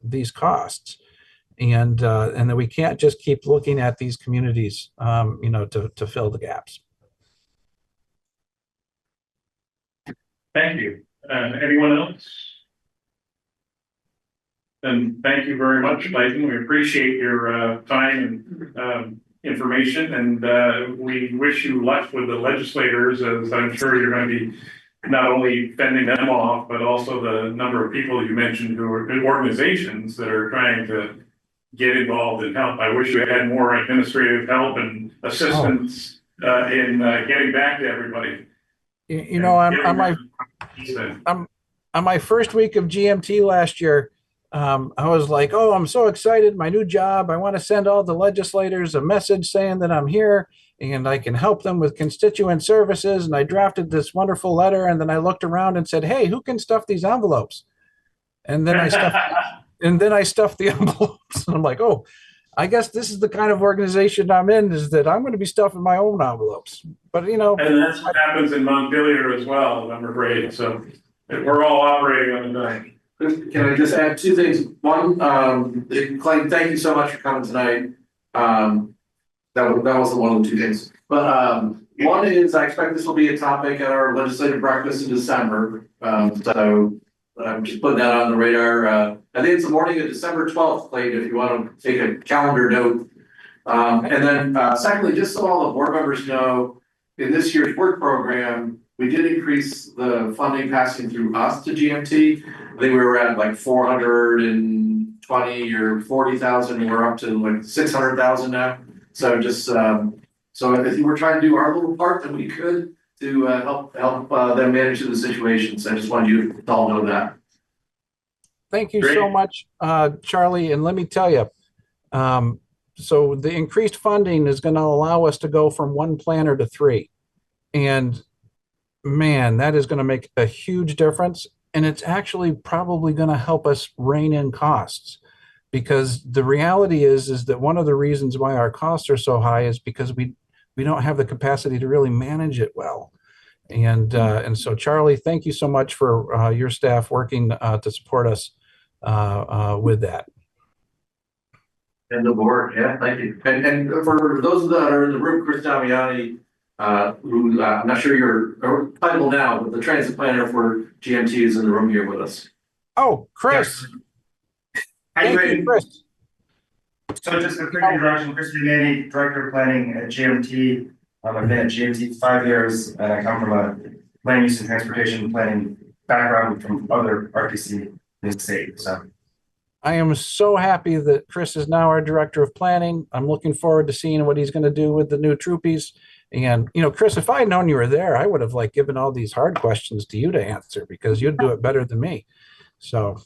these costs. And that we can't just keep looking at these communities, to fill the gaps. Thank you. Anyone else? Then thank you very much, Clayton. We appreciate your time and information, and we wish you luck with the legislators, as I'm sure you're going to be not only fending them off, but also the number of people you mentioned who are organizations that are trying to get involved and help. I wish we had more administrative help and assistance in getting back to everybody. On my first week of GMT last year, I was like, oh, I'm so excited, my new job. I want to send all the legislators a message saying that I'm here and I can help them with constituent services. And I drafted this wonderful letter. And then I looked around and said, hey, who can stuff these envelopes? And then I stuffed the envelopes. And I'm like, oh, I guess this is the kind of organization I'm in, is that I'm going to be stuffing my own envelopes. But, and that's what happens in Montpelier as well, I'm afraid. So we're all operating on the dime. Can I just add two things? One, Clayton, thank you so much for coming tonight. That wasn't one of the two things. But one is, I expect this will be a topic at our legislative breakfast in December. So I'm just putting that on the radar. I think it's the morning of December 12th, Clayton, if you want to take a calendar note. And then secondly, just so all the board members know, in this year's work program, we did increase the funding passing through us to GMT. I think we were at like 420 or 40,000, and we're up to like 600,000 now. So just so I think we're trying to do our little part that we could to help them manage the situation. So I just wanted you to all know that. Thank you so much, Charlie. And let me tell you, so the increased funding is going to allow us to go from one planner to 3. And man, that is going to make a huge difference. And it's actually probably going to help us rein in costs, because the reality is that one of the reasons why our costs are so high is because we don't have the capacity to really manage it well. And so, Charlie, thank you so much for your staff working to support us with that. And the board, yeah, thank you. And for those that are in the room, Chris Damiani, who I'm not sure your title now, but the transit planner for GMT is in the room here with us. Oh, Chris. Yes. Thank you, Chris. So just a quick introduction, Chris Damiani, Director of Planning at GMT. I've been at GMT 5 years, and I come from a land use and transportation planning background from other RTC in the state. So I am so happy that Chris is now our Director of Planning. I'm looking forward to seeing what he's going to do with the new troopies. And, Chris, if I had known you were there, I would have given all these hard questions to you to answer, because you'd do it better than me. So.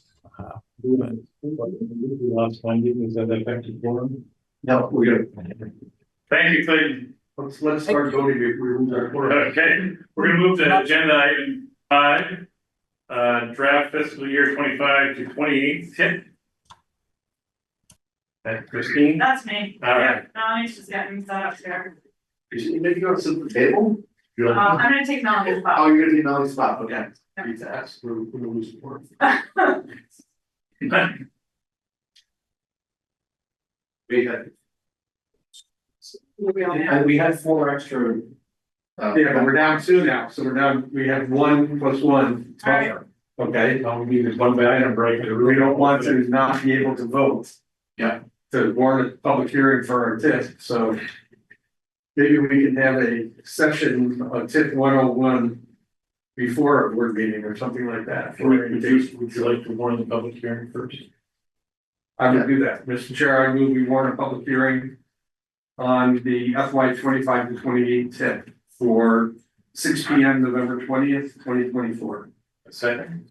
Last finding is that effective forum? No, we're good. Thank you, Clayton. Let's start voting if we lose our quarter. Okay, we're gonna move to agenda item 5, draft fiscal year 25-28 TIP. That's Christine. That's me. All right. Melanie's just getting set up here. Is she maybe going to sit at the table? I'm gonna take Melanie's spot. Oh, you're going to be Melly's spot, okay. Yeah. Need to ask for who's support. We had 4 extra. Yeah, but we're down 2 now, so we have 1 plus 1. All right. Okay, We need this one item break. we don't want to not be able to vote. Yeah. To warrant a public hearing for our TIP, so. Maybe we can have a session on TIP 101 before a board meeting or something like that. Would you like to warn the public hearing first? I would do that. Mr. Chair, I move we warn a public hearing on the FY25-28 TIP for 6 P.M. November 20th, 2024. A second.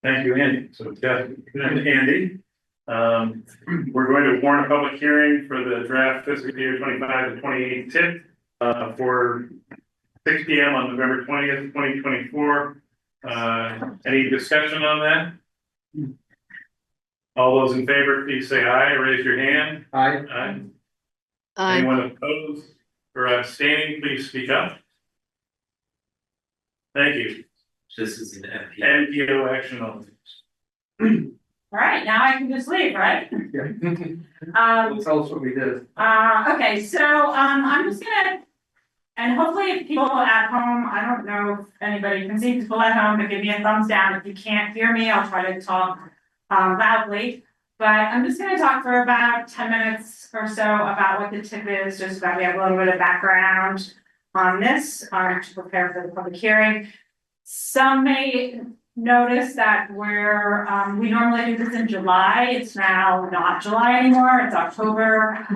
Thank you, Andy. So Jeff and Andy. We're going to warn a public hearing for the draft fiscal year 25-28 TIP for 6 P.M. on November 20th, 2024. Any discussion on that? All those in favor, please say aye. Raise your hand. Aye. Aye. I, Anyone opposed or abstaining, please speak up. Thank you. This is an FP. NPO action on. All right, now I can just leave, right? Tell us what we did. Okay, so, I'm just gonna, and hopefully if people at home, I don't know if anybody can see people at home, but give me a thumbs down. If you can't hear me, I'll try to talk, loudly. But I'm just gonna talk for about 10 minutes or so about what the TIP is, just so that we have a little bit of background on this, to prepare for the public hearing. Some may notice that we normally do this in July. It's now not July anymore, it's October.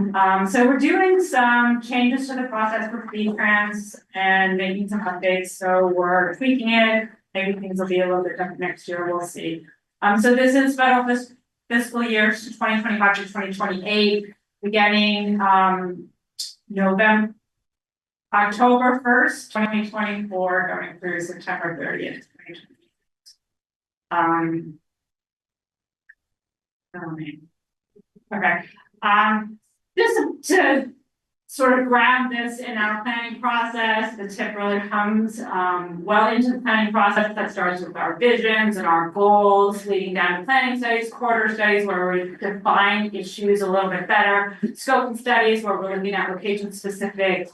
So we're doing some changes to the process for V-Trans and making some updates. So we're tweaking it. Maybe things will be a little bit different next year, we'll see. So this is federal fiscal years 2025 to 2028, beginning October 1st, 2024, going through September 30th, 2028. Okay. Just to sort of ground this in our planning process, the TIP really comes well into the planning process that starts with our visions and our goals, leading down to planning studies, quarter studies where we define issues a little bit better, scoping studies where we're looking at location specific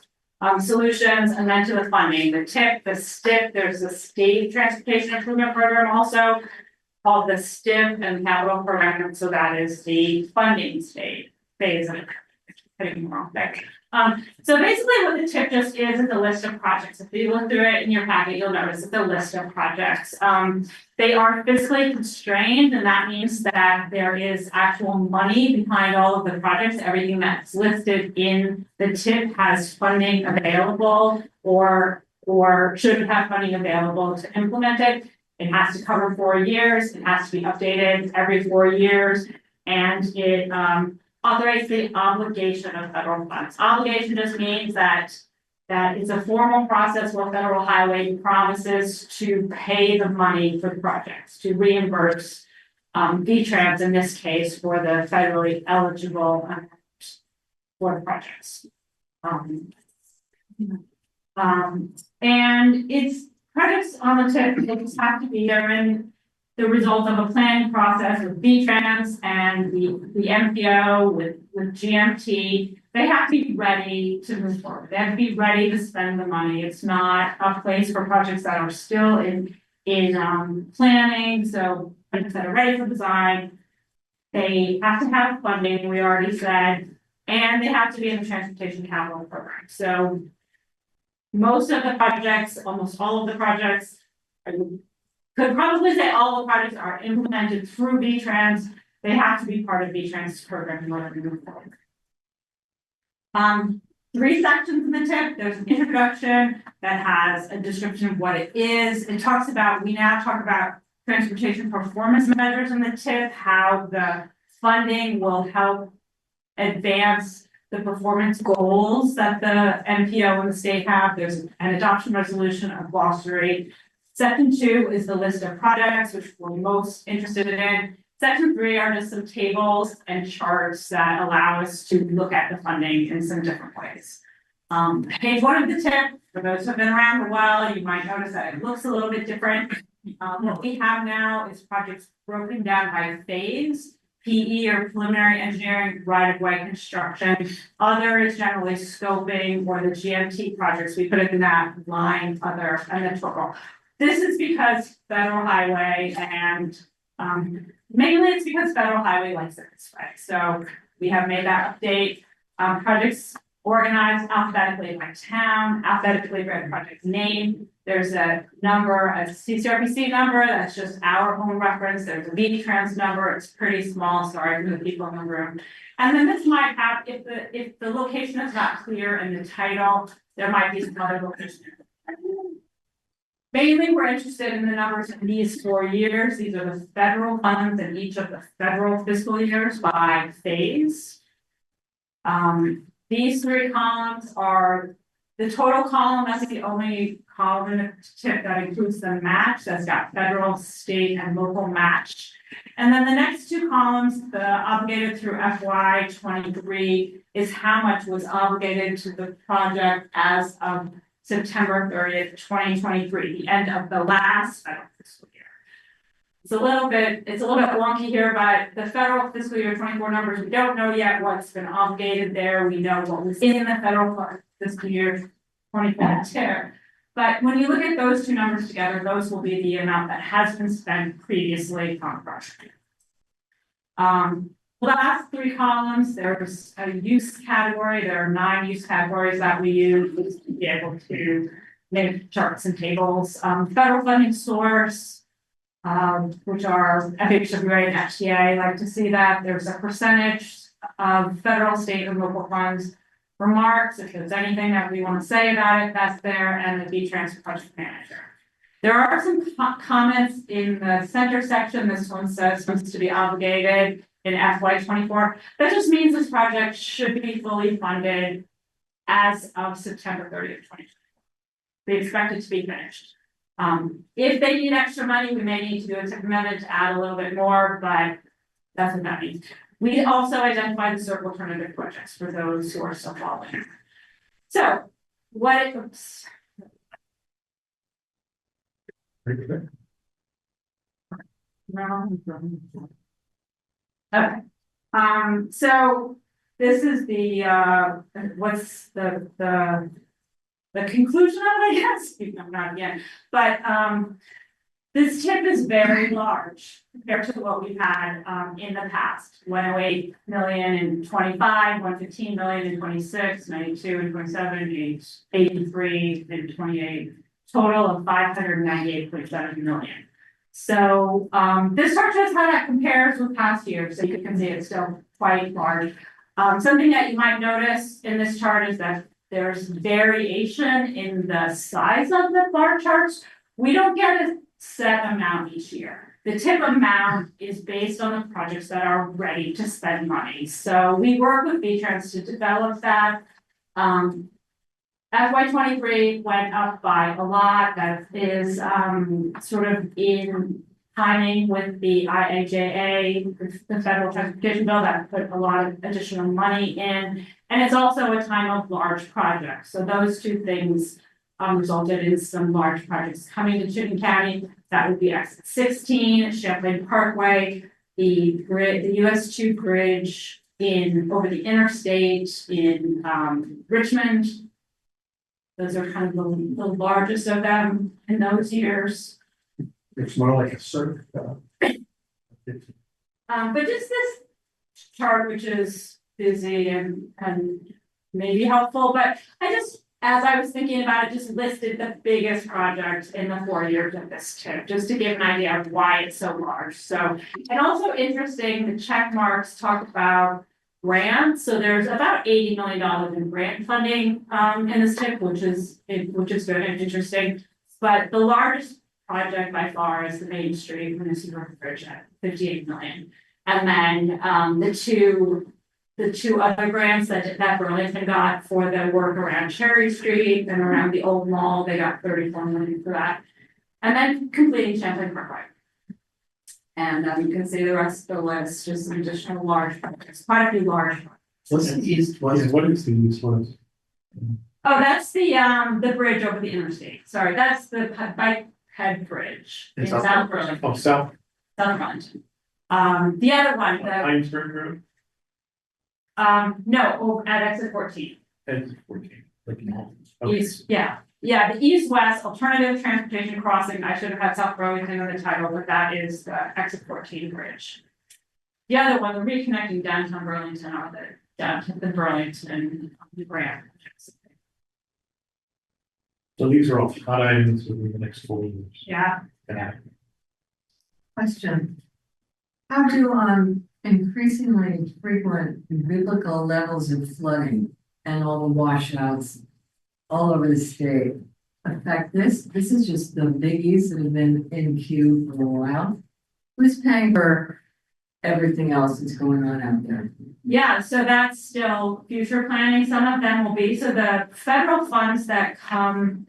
solutions, and then to the funding, the TIP, the STIP, there's a state transportation improvement program also called the STIP and capital program, so that is the funding phase of it. Putting it wrong there. So basically what the TIP just is a list of projects. If you look through it in your packet, you'll notice it's a list of projects. They are fiscally constrained, and that means that there is actual money behind all of the projects. Everything that's listed in the TIP has funding available or should have funding available to implement it. It has to cover 4 years, it has to be updated every 4 years, and it authorizes the obligation of federal funds. Obligation just means that it's a formal process where Federal Highway promises to pay the money for the projects, to reimburse V-Trans in this case for the federally eligible for the projects. And it's projects on the TIP, they just have to be there in the result of a planning process with V-Trans and the MPO with GMT. They have to be ready to move forward. They have to be ready to spend the money. It's not a place for projects that are still in planning. So projects that are ready for design, they have to have funding, we already said, and they have to be in the transportation capital program. So most of the projects, almost all of the projects, could probably say all the projects are implemented through V-Trans. They have to be part of V-Trans program in order to move forward. 3 sections in the TIP. There's an introduction that has a description of what it is. We now talk about transportation performance measures in the TIP, how the funding will help advance the performance goals that the MPO and the state have. There's an adoption resolution, a glossary. Section 2 is the list of projects, which we're most interested in. Section 3 are just some tables and charts that allow us to look at the funding in some different ways. Page 1 of the TIP, for those who have been around a while, you might notice that it looks a little bit different. What we have now is projects broken down by phase, PE or preliminary engineering, right-of-way construction. Other is generally scoping or the GMT projects. We put it in that line, other, and the total. This is because Federal Highway and mainly it's because Federal Highway likes it this way. So we have made that update. Projects organized alphabetically by town, alphabetically by project name. There's a number, a CCRPC number, that's just our home reference. There's a V-Trans number, it's pretty small, sorry for the people in the room. And then this might have, if the location is not clear in the title, there might be some other location. Mainly, we're interested in the numbers in these 4 years. These are the federal funds in each of the federal fiscal years by phase. These 3 columns are the total column. That's the only column in the TIP that includes the match. That's got federal, state, and local match. And then the next 2 columns, the obligated through FY23, is how much was obligated to the project as of September 30th, 2023, the end of the last federal fiscal year. It's a little bit wonky here, but the federal fiscal year 24 numbers, we don't know yet what's been obligated there. We know what was in the federal fiscal year 24 TIP. But when you look at those 2 numbers together, those will be the amount that has been spent previously on the project. The last 3 columns, there's a use category. There are 9 use categories that we use to be able to make charts and tables. Federal funding source, which are FHWA and FTA. I like to see that there's a percentage of federal, state, and local funds. Remarks, if there's anything that we want to say about it, that's there, and the V-Trans project manager. There are some comments in the center section. This one says supposed to be obligated in FY24. That just means this project should be fully funded as of September 30th, 2020. We expect it to be finished. If they need extra money, we may need to do a TIP amendment to add a little bit more, but that's what that means. We also identified the circle alternative projects for those who are still following. So, oops. Okay. So this is the what's the conclusion of it, I guess. I'm not again, but this TIP is very large compared to what we've had in the past. 108 million in 25, 115 million in 26, 92 in 27, 83 in 28, total of 598.7 million. So this chart shows how that compares with past years. So you can see it's still quite large. Something that you might notice in this chart is that there's variation in the size of the bar charts. We don't get a set amount each year. The TIP amount is based on the projects that are ready to spend money. So we work with V-Trans to develop that. FY23 went up by a lot. That is sort of in timing with the IIJA, the Federal Transportation Bill, that put a lot of additional money in. And it's also a time of large projects. So those 2 things resulted in some large projects coming to Chittenden County. That would be Exit 16, Champlain Parkway, the US 2 bridge over the interstate in Richmond. Those are kind of the largest of them in those years. It's more like a circuit. But just this chart, which is busy and maybe helpful, but as I was thinking about it, just listed the biggest projects in the 4 years of this TIP, just to give an idea of why it's so large. So, and also interesting, the check marks talk about grants. So there's about $80 million in grant funding in this TIP, which is good and interesting. But the largest project by far is the Main Street Municipal Bridge at 58 million. And then the two other grants that Burlington got for the work around Cherry Street and around the old mall, they got 34 million for that. And then completing Champlain Parkway. And you can see the rest of the list, just some additional large projects, quite a few large projects. What's the east one? What is the east one? Oh, that's the bridge over the interstate. Sorry, that's the bike head bridge in South Burlington. Oh, south. South Burlington. The other one, Heinsberg Road. no, over at exit 14. Exit 14. East, yeah, the east-west alternative transportation crossing. I should have had South Burlington in the title, but that is the exit 14 bridge. The other one, the reconnecting downtown Burlington are down to the Burlington grant. So these are all hot items within the next 4 years. Yeah, Question. How do increasingly frequent biblical levels of flooding and all the washouts all over the state affect this? This is just the biggies that have been in queue for a while. Who's paying for everything else that's going on out there? yeah, so that's still future planning. Some of them will be, so the federal funds that come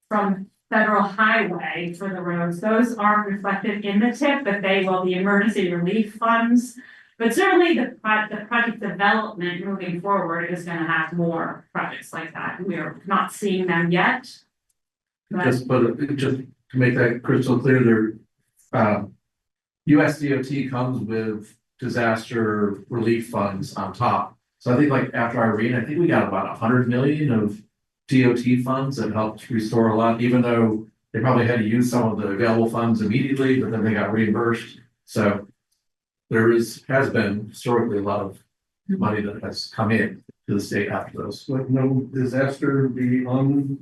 from federal highway for the roads, those aren't reflected in the TIP, but they will be emergency relief funds. But certainly the project development moving forward is gonna have more projects like that. We're not seeing them yet. But Just to make that crystal clear, there, USDOT comes with disaster relief funds on top. So I think like after Irene, I think we got about 100 million of DOT funds that helped restore a lot, even though they probably had to use some of the available funds immediately, but then they got reimbursed. So there has been historically a lot of money that has come in to the state after those. Let no disaster be unused.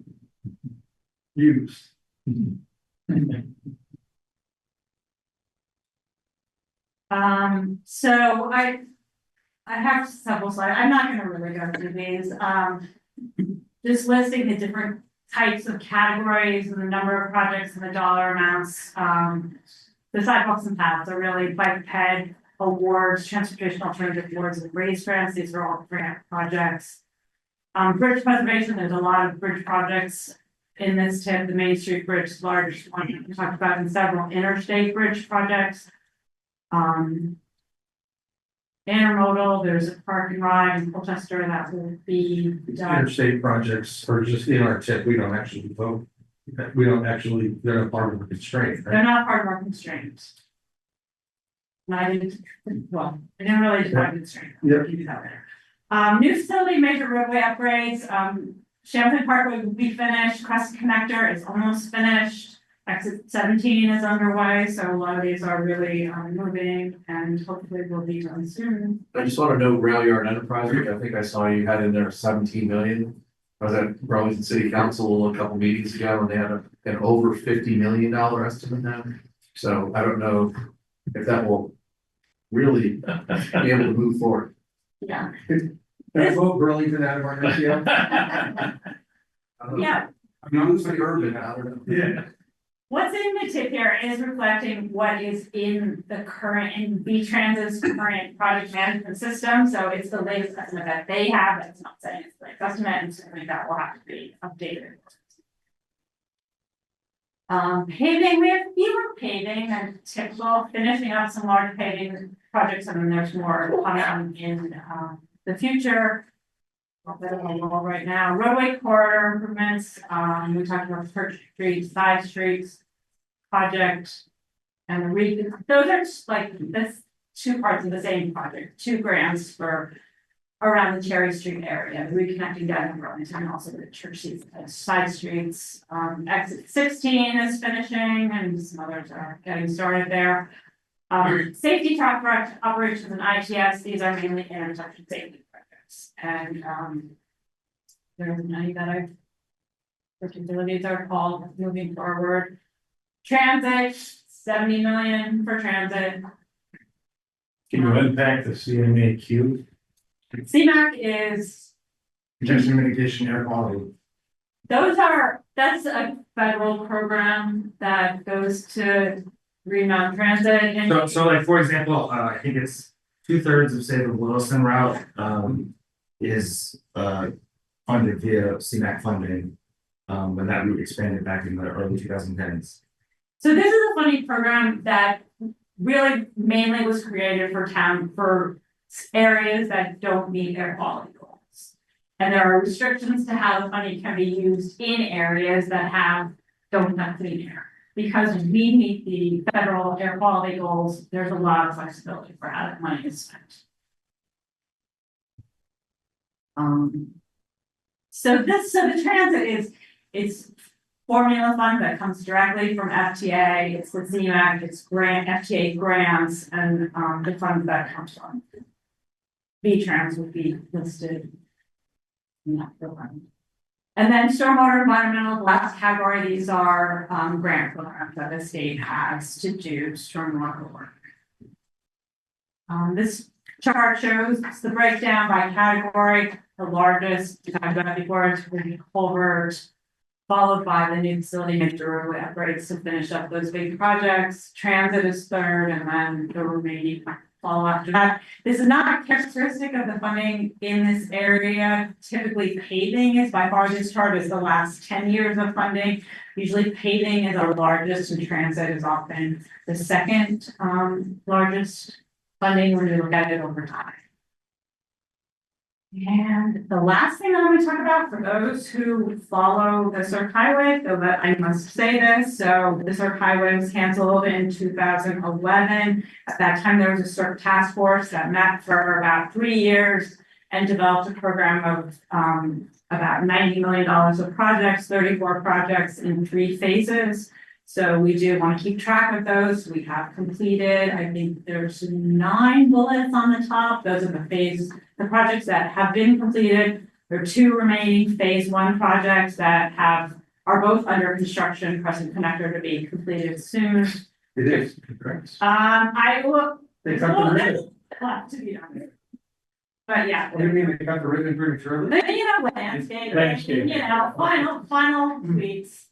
So I have several slides. I'm not gonna really go through these. Just listing the different types of categories and the number of projects and the dollar amounts. The sidewalks and paths are really bike ped awards, transportation alternative awards, and raise grants. These are all grant projects. Bridge preservation, there's a lot of bridge projects in this TIP. The Main Street Bridge is the largest one we talked about, and several interstate bridge projects. Intermodal, there's a park and ride in Colchester that will be done. Interstate projects are just in our TIP, we don't actually vote. We don't actually, they're not part of the constraint, They're right? not part of our constraints. And I didn't, well, I didn't really define constraint. Yeah. Keep it out there. New facility, major roadway upgrades, Champlain Parkway will be finished, Crescent Connector is almost finished. Exit 17 is underway, so a lot of these are really moving and hopefully will be done soon. I just want to know Rail Yard Enterprise, which I think I saw you had in there 17 million. I was at Burlington City Council a couple meetings ago and they had an over $50 million estimate now. So I don't know if that will really be able to move forward. Yeah. Can I vote Burlington out of our NCO? Yeah. I'm not losing urban, I don't know. Yeah. What's in the TIP here is reflecting what is in the current, in V-Transit's current project management system, so it's the latest estimate that they have, that's not saying it's the latest estimate, and certainly that will have to be updated. Paving, we have fewer paving than typical, finishing up some large paving projects, and then there's more coming in the future. Right now, roadway corridor improvements, we talked about Church Street, side streets project. And those are just like this two parts of the same project, 2 grants for around the Cherry Street area, reconnecting down in Burlington, and also the church streets, side streets. Exit 16 is finishing and some others are getting started there. Safety truck operations and ITS, these are mainly intersection safety. And there's many that I've particularities are called moving forward. Transit, 70 million for transit. Can you unpack the CMAQ? CMAQ is, Congestion mitigation, air quality. that's a federal program that goes to Green Mountain Transit and. So like, for example, I think it's 2/3 of, say, the Wilson route, is, funded via CMAQ funding. When that route expanded back in the early 2010s. So this is a funny program that really mainly was created for areas that don't meet air quality goals. And there are restrictions to how the money can be used in areas that don't have clean air. Because we meet the federal air quality goals, there's a lot of flexibility for how that money is spent. So the transit it's formula fund that comes directly from FTA, it's the CMAQ, it's FTA grants and the funds that comes from. V-Trans would be listed in that program. And then stormwater environmental, the last category, these are grant programs that the state has to do stormwater work. This chart shows the breakdown by category. The largest, I've done it before, is the culvert, followed by the new facility major upgrades to finish up those big projects. Transit is third, and then the remaining follow after that. This is not a characteristic of the funding in this area. Typically paving is by far, this chart is the last 10 years of funding. Usually paving is our largest and transit is often the second largest funding when you look at it over time. And the last thing I'm going to talk about for those who follow the CERC highway, though that I must say this, so the CERC highway was canceled in 2011. At that time, there was a CERC task force that met for about 3 years and developed a program of about $90 million of projects, 34 projects in 3 phases. So we do want to keep track of those. We have completed, I think there's 9 bullets on the top. Those are the projects that have been completed. There are 2 remaining phase 1 projects that are both under construction, Crescent Connector to be completed soon. It is, correct. I will. They cut the ribbon. To be honest. But yeah. What do you mean, they cut the ribbon pretty early? Landscape, Landscape. final tweaks.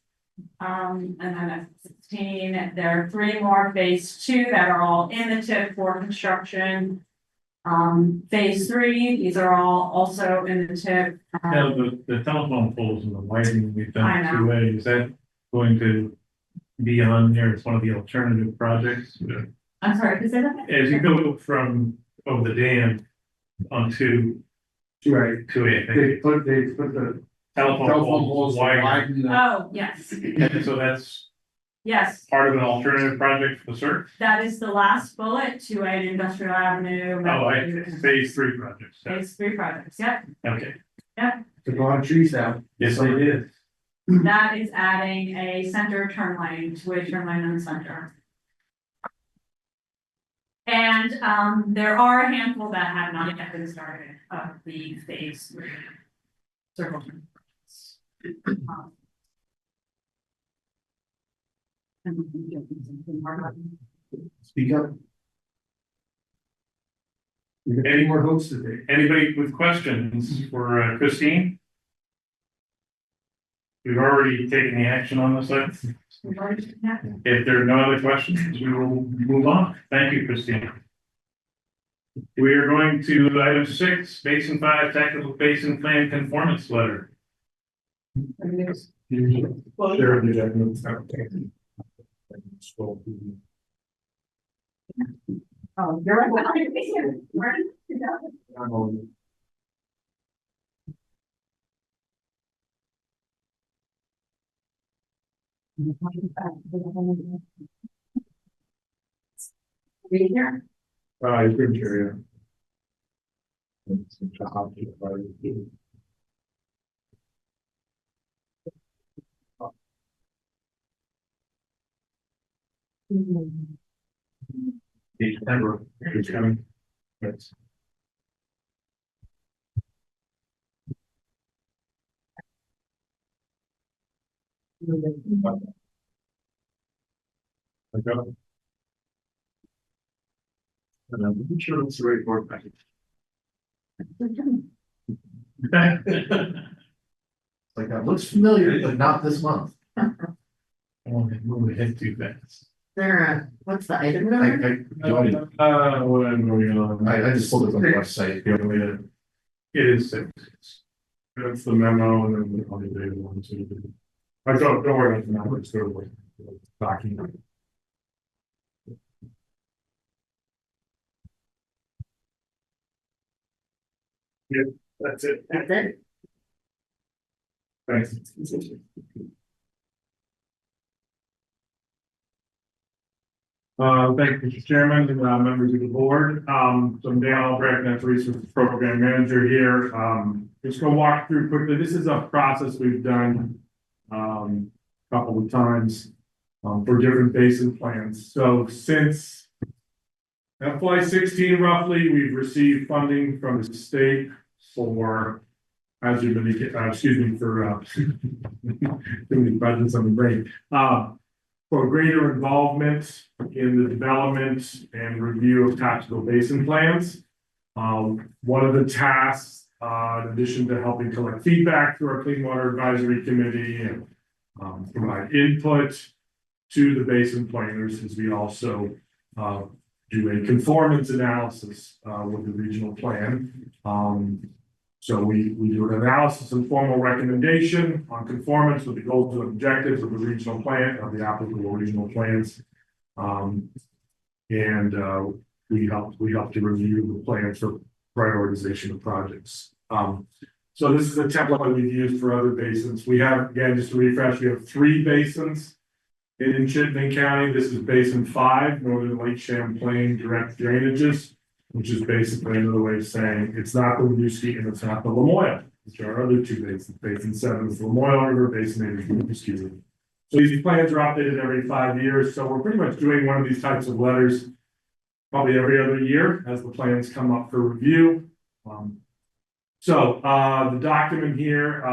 And then at 16, there are 3 more phase 2 that are all in the tip for construction. Phase 3, these are all also in the tip. Now, the telephone poles and the lighting we've I done know. 2 ways, is that going to be on there? It's one of the alternative projects. I'm sorry, is it? As you go from over the dam onto Right, to it, they put the telephone poles wider. widen the. Oh, yes, And so that's yes, part of an alternative project for the search. that is the last bullet to an industrial avenue. Phase 3 projects. Phase 3 projects, yep. Okay. Took a lot of trees down. Yes, they did. That is adding a center turn lane, two-way turn lane in the center. And there are a handful that have not yet been started of the phase 3 circle turn. Speak up. We got any more votes today? Anybody with questions for Christine? We've already taken the action on this item. If there are no other questions, we will move on. Thank you, Christine. We are going to item 6, Basin 5 Technical Basin Plan Conformance Letter. Well, there are judgments. Oh, you're right. Read here. You couldn't hear you. September, it's coming. Yes. I got it. And I'm sure it's the right board package. Like, that looks familiar, but not this month. I want to move ahead too fast. What's the item I number? What I'm going on. I just pulled it from the website. It is 6. That's the memo and then the other data one too. I don't worry about the numbers, go away. Document. Yep, that's it. That's it. Thanks. Thank you, Mr. Chairman, and members of the board. So I'm Dan Albrecht, Natural Resources Program Manager here. Just go walk through quickly. This is a process we've done a couple of times for different basin plans. So since FY16 roughly, we've received funding from the state for, as you've been, excuse me, for, too many budgets on the brain. For greater involvement in the development and review of tactical basin plans. One of the tasks, in addition to helping collect feedback through our Clean Water Advisory Committee and provide input to the basin planners, is we also do a conformance analysis with the regional plan. So we do an analysis and formal recommendation on conformance with the goals and objectives of the regional plan, of the applicable regional plans. We help to review the plans for prioritization of projects. So this is a template we've used for other basins. We have, again, just to refresh, we have 3 basins in Chittenden County. This is Basin 5, Northern Lake Champlain direct drainages, which is basically another way of saying it's not the Winooski and it's not the Lamoille, which are our other 2 basins. Basin 7 is the Lamoille River, Basin 8 is the Winooski River. So these plans are updated every 5 years. So we're pretty much doing one of these types of letters probably every other year as the plans come up for review. The document here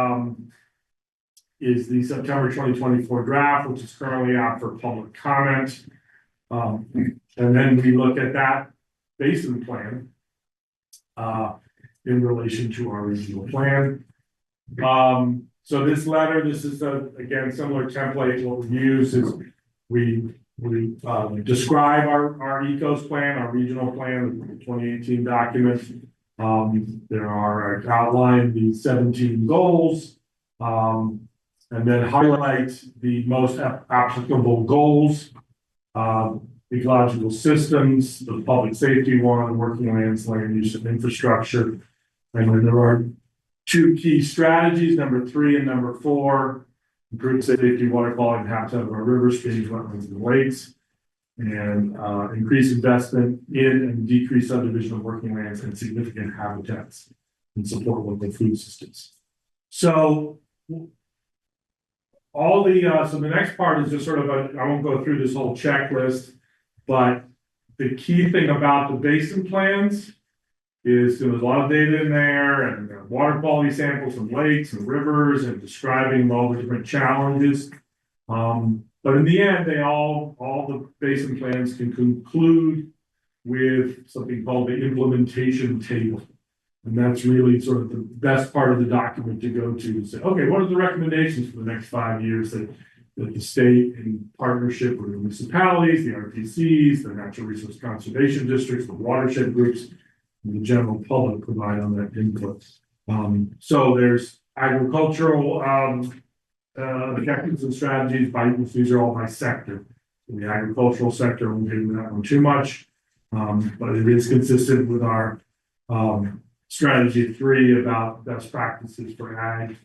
is the September 2024 draft, which is currently out for public comment. And then we look at that basin plan in relation to our regional plan. So this letter, this is again, similar template. What we use is we describe our ECOS plan, our regional plan, the 2018 document. There are outlined the 17 goals, and then highlight the most applicable goals, ecological systems, the public safety one, working lands, land use and infrastructure. And then there are 2 key strategies, number 3 and number 4, improve safety, water quality, and habitat of our rivers, streams, wetlands, and lakes, and increase investment in and decrease subdivision of working lands and significant habitats and support local food systems. So all the so the next part is just sort of I won't go through this whole checklist, but the key thing about the basin plans is there's a lot of data in there and water quality samples from lakes and rivers and describing all the different challenges. But in the end, all the basin plans can conclude with something called the implementation table. And that's really sort of the best part of the document to go to and say, okay, what are the recommendations for the next 5 years that the state, in partnership with the municipalities, the RTCs, the natural resource conservation districts, the watershed groups, and the general public provide on that input. So there's agricultural objectives and strategies these are all by sector. In the agricultural sector, we'll get into that one too much, but it is consistent with our strategy 3 about best practices for ag.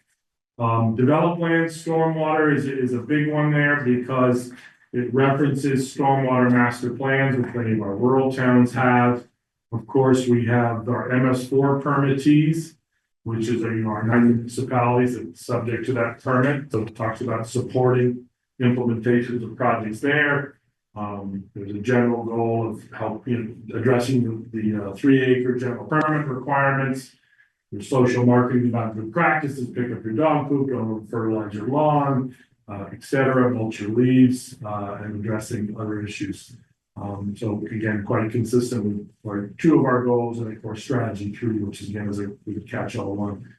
Developed lands, stormwater is a big one there because it references stormwater master plans, which many of our rural towns have. Of course, we have our MS4 permittees, which is our 9 municipalities that's subject to that permit. So it talks about supporting implementations of projects there. There's a general goal of addressing the 3-acre general permit requirements. There's social marketing about good practices, pick up your dog poop, don't fertilize your lawn, etc., mulch your leaves, and addressing other issues. So again, quite consistent with 2 of our goals, and of course strategy 3, which is again is a catch-all one.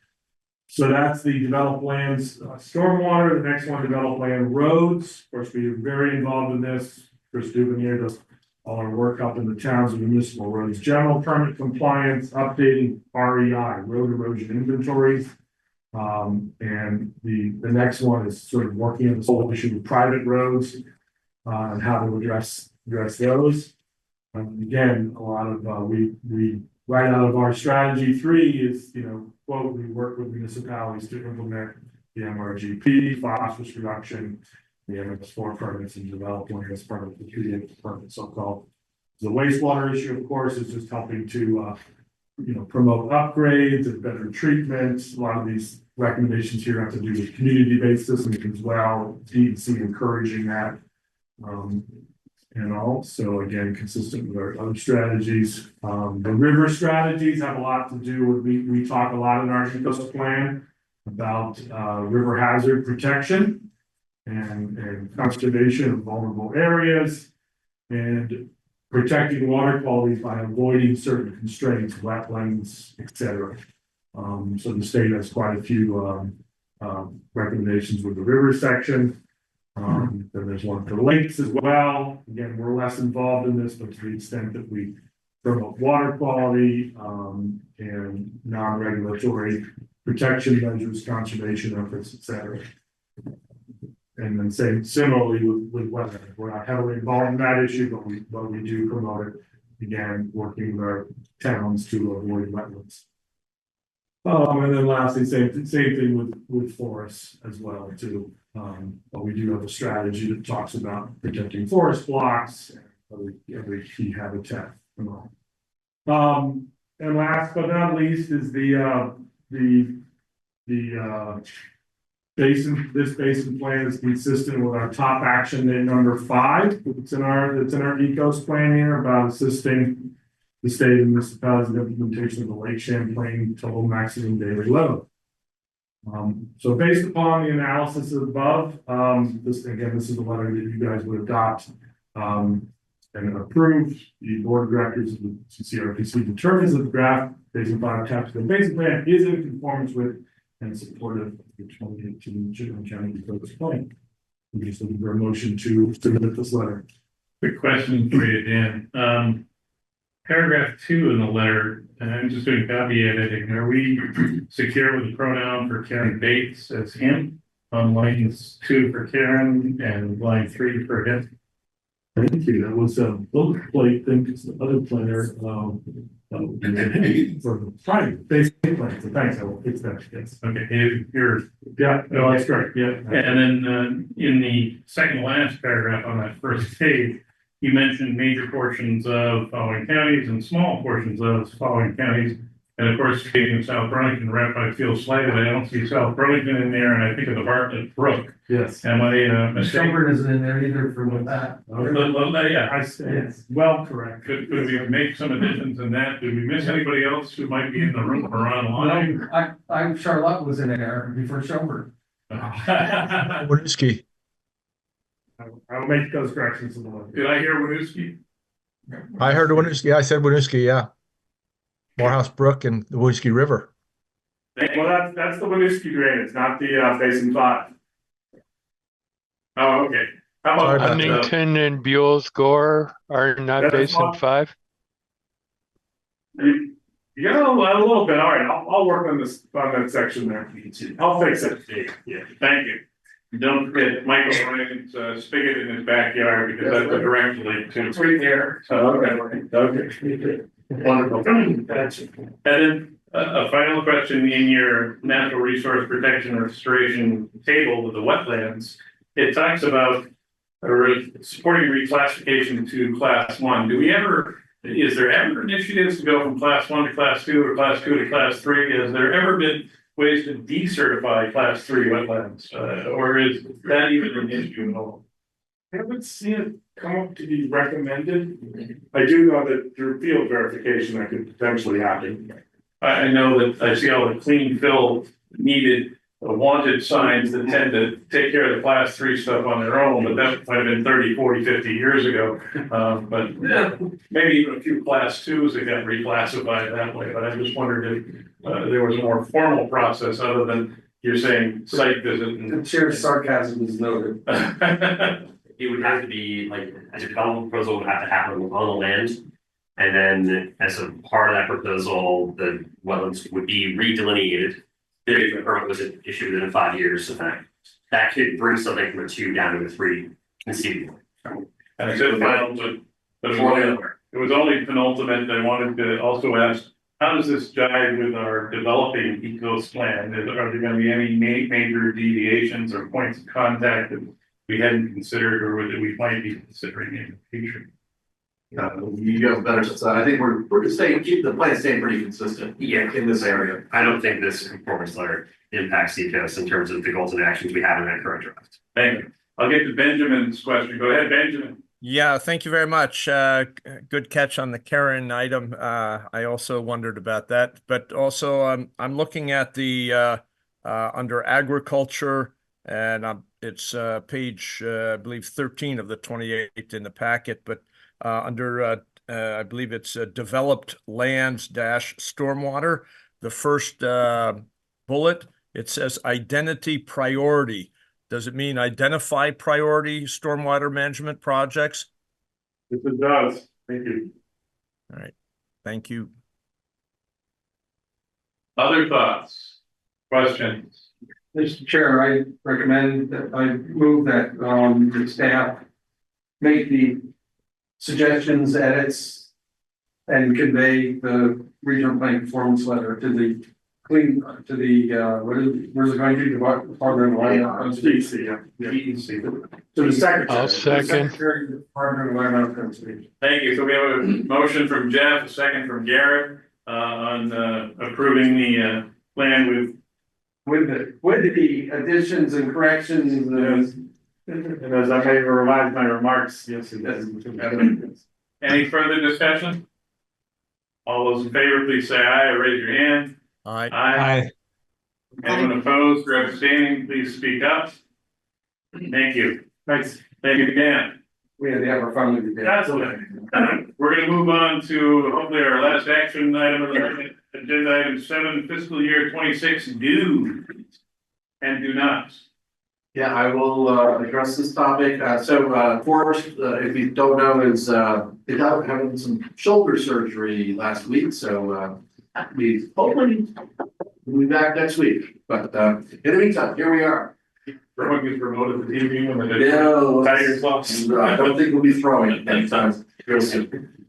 So that's the developed lands, stormwater. The next one, developed land roads. Of course, we're very involved in this. Chris Duvenier does all our work up in the towns and municipal roads, general permit compliance, updating REI, road erosion inventories. And the next one is sort of working on this whole issue of private roads and how to address those. Again, a lot of we right out of our strategy 3 is quote, we work with municipalities to implement the MRGP, phosphorus reduction, the MS4 permits, and develop lands part of the 3-acre permit, so-called. The wastewater issue, of course, is just helping to promote upgrades and better treatments. A lot of these recommendations here have to do with community-based systems as well. DEC encouraging that. and all. So again, consistent with our other strategies. The river strategies have a lot to do with, we talk a lot in our coastal plan about river hazard protection and conservation of vulnerable areas and protecting water quality by avoiding certain constraints, wetlands, etc. So the state has quite a few recommendations with the river section. Then there's one for lakes as well. Again, we're less involved in this, but to the extent that we promote water quality and non-regulatory protection measures, conservation efforts, etc. And then similarly with wetlands, we're not heavily involved in that issue, but we do promote it. Again, working with our towns to avoid wetlands. And then lastly, same thing with forests as well too. But we do have a strategy that talks about protecting forest blocks and every key habitat and all. And last but not least is the basin. This basin plan is consistent with our top action in number 5. It's in our ECOS plan here about assisting the state and municipalities in implementation of the Lake Champlain total maximum daily load. So based upon the analysis above, this is a letter that you guys would adopt and approve. The board of directors of the CRPC determines that the draft Basin 5 capital basin plan is in conformance with and supportive of the 2018 Chittenden County Coast Plan. We're just looking for a motion to submit this letter. Quick question for you, Dan. Paragraph 2 in the letter, and I'm just doing copy editing. Are we secure with the pronoun for Karen Bates as him on lines 2 for Karen and line 3 for him? Thank you. That was a boilerplate thing because the other planner for the private basic plan. So thanks. I will fix that. Yes. Okay. Yeah. No, that's great. Yeah. And then in the second to last paragraph on that first page, you mentioned major portions of following counties and small portions of following counties. And of course, in South Burlington, right by Field Slighted, I don't see South Burlington in there, and I think of the Bartlett Brook. Yes. Am I mistaken? Shelburne isn't in there either for that. Yeah, I say it's well correct. Could we make some additions in that? Did we miss anybody else who might be in the room or online? I'm Charlotte was in there before Shelburne. Winooski. I'll make those corrections in the letter. Did I hear Winooski? I heard Winooski. I said Winooski, yeah. Morehouse Brook and the Winooski River. Well, that's the Winooski drainage, not the Basin 5. Oh, okay. How about Huntington and Buell's Gore are not Basin 5? Yeah, a little bit. All right, I'll work on that section there. I'll fix it. Yeah, thank you. Don't forget Michael Ryan's spigot in his backyard because that's a direct link to. It's right there. Okay. Wonderful. And then a final question in your natural resource protection and restoration table with the wetlands, it talks about supporting reclassification to class 1. Is there ever initiatives to go from class 1 to class 2 or class 2 to class 3? Has there ever been ways to decertify class 3 wetlands? Or is that even an issue at all? I haven't seen it come up to be recommended. I do know that through field verification, that could potentially happen. I know that I see all the clean fill needed, wanted signs that tend to take care of the class 3 stuff on their own, but that might have been 30, 40, 50 years ago. But maybe even a few class 2s that got reclassified that way. But I just wondered if there was a more formal process other than you're saying site visit. The chair's sarcasm is noted. It would have to be like, as a development proposal would have to happen on the land. And then as a part of that proposal, the wetlands would be redelineated. The permit was issued within 5 years, so that could bring something from a 2 down to a 3 conceivably. And I said final, but it was only penultimate. I wanted to also ask, how does this jive with our developing ECOS plan? Are there going to be any major deviations or points of contact that we hadn't considered or that we might be considering in the future? You have better sense. I think we're keep the plan staying pretty consistent. Yeah, in this area. I don't think this conformance letter impacts ECOS in terms of the goals and actions we have in that current draft. Thank you. I'll get to Benjamin's question. Go ahead, Benjamin. Yeah, thank you very much. Good catch on the Karen item. I also wondered about that, but also I'm looking at the under agriculture, and it's page I believe 13 of the 28 in the packet, but under I believe it's developed lands dash stormwater. The first bullet, it says identity priority. Does it mean identify priority stormwater management projects? Yes, it does. Thank you. All right, thank you. Other thoughts, questions? Mr. Chair, I recommend that I move that the staff make the suggestions, edits, and convey the regional plan performance letter to the where's it going to? Department of Land. DEC. To the secretary. I'll second. Secretary of the Department of Environmental Conservation. Thank you. So we have a motion from Jeff, a second from Garrett, on approving the plan with the additions and corrections. And as I may revise my remarks, yes, it does. Any further discussion? All those in favor, please say aye or raise your hand. Aye. Aye. Anyone opposed or abstaining, please speak up. Thank you. Thanks. Thank you again. We had to have our fun with it. Absolutely. We're gonna move on to hopefully our last action item of the agenda, item 7, fiscal year 26 dues and do nots. Yeah, I will address this topic. Forrest, if you don't know, is having some shoulder surgery last week, so we hopefully we'll be back next week. But in the meantime, here we are. Everyone gets promoted to TV when they I don't think we'll be throwing anytime real soon.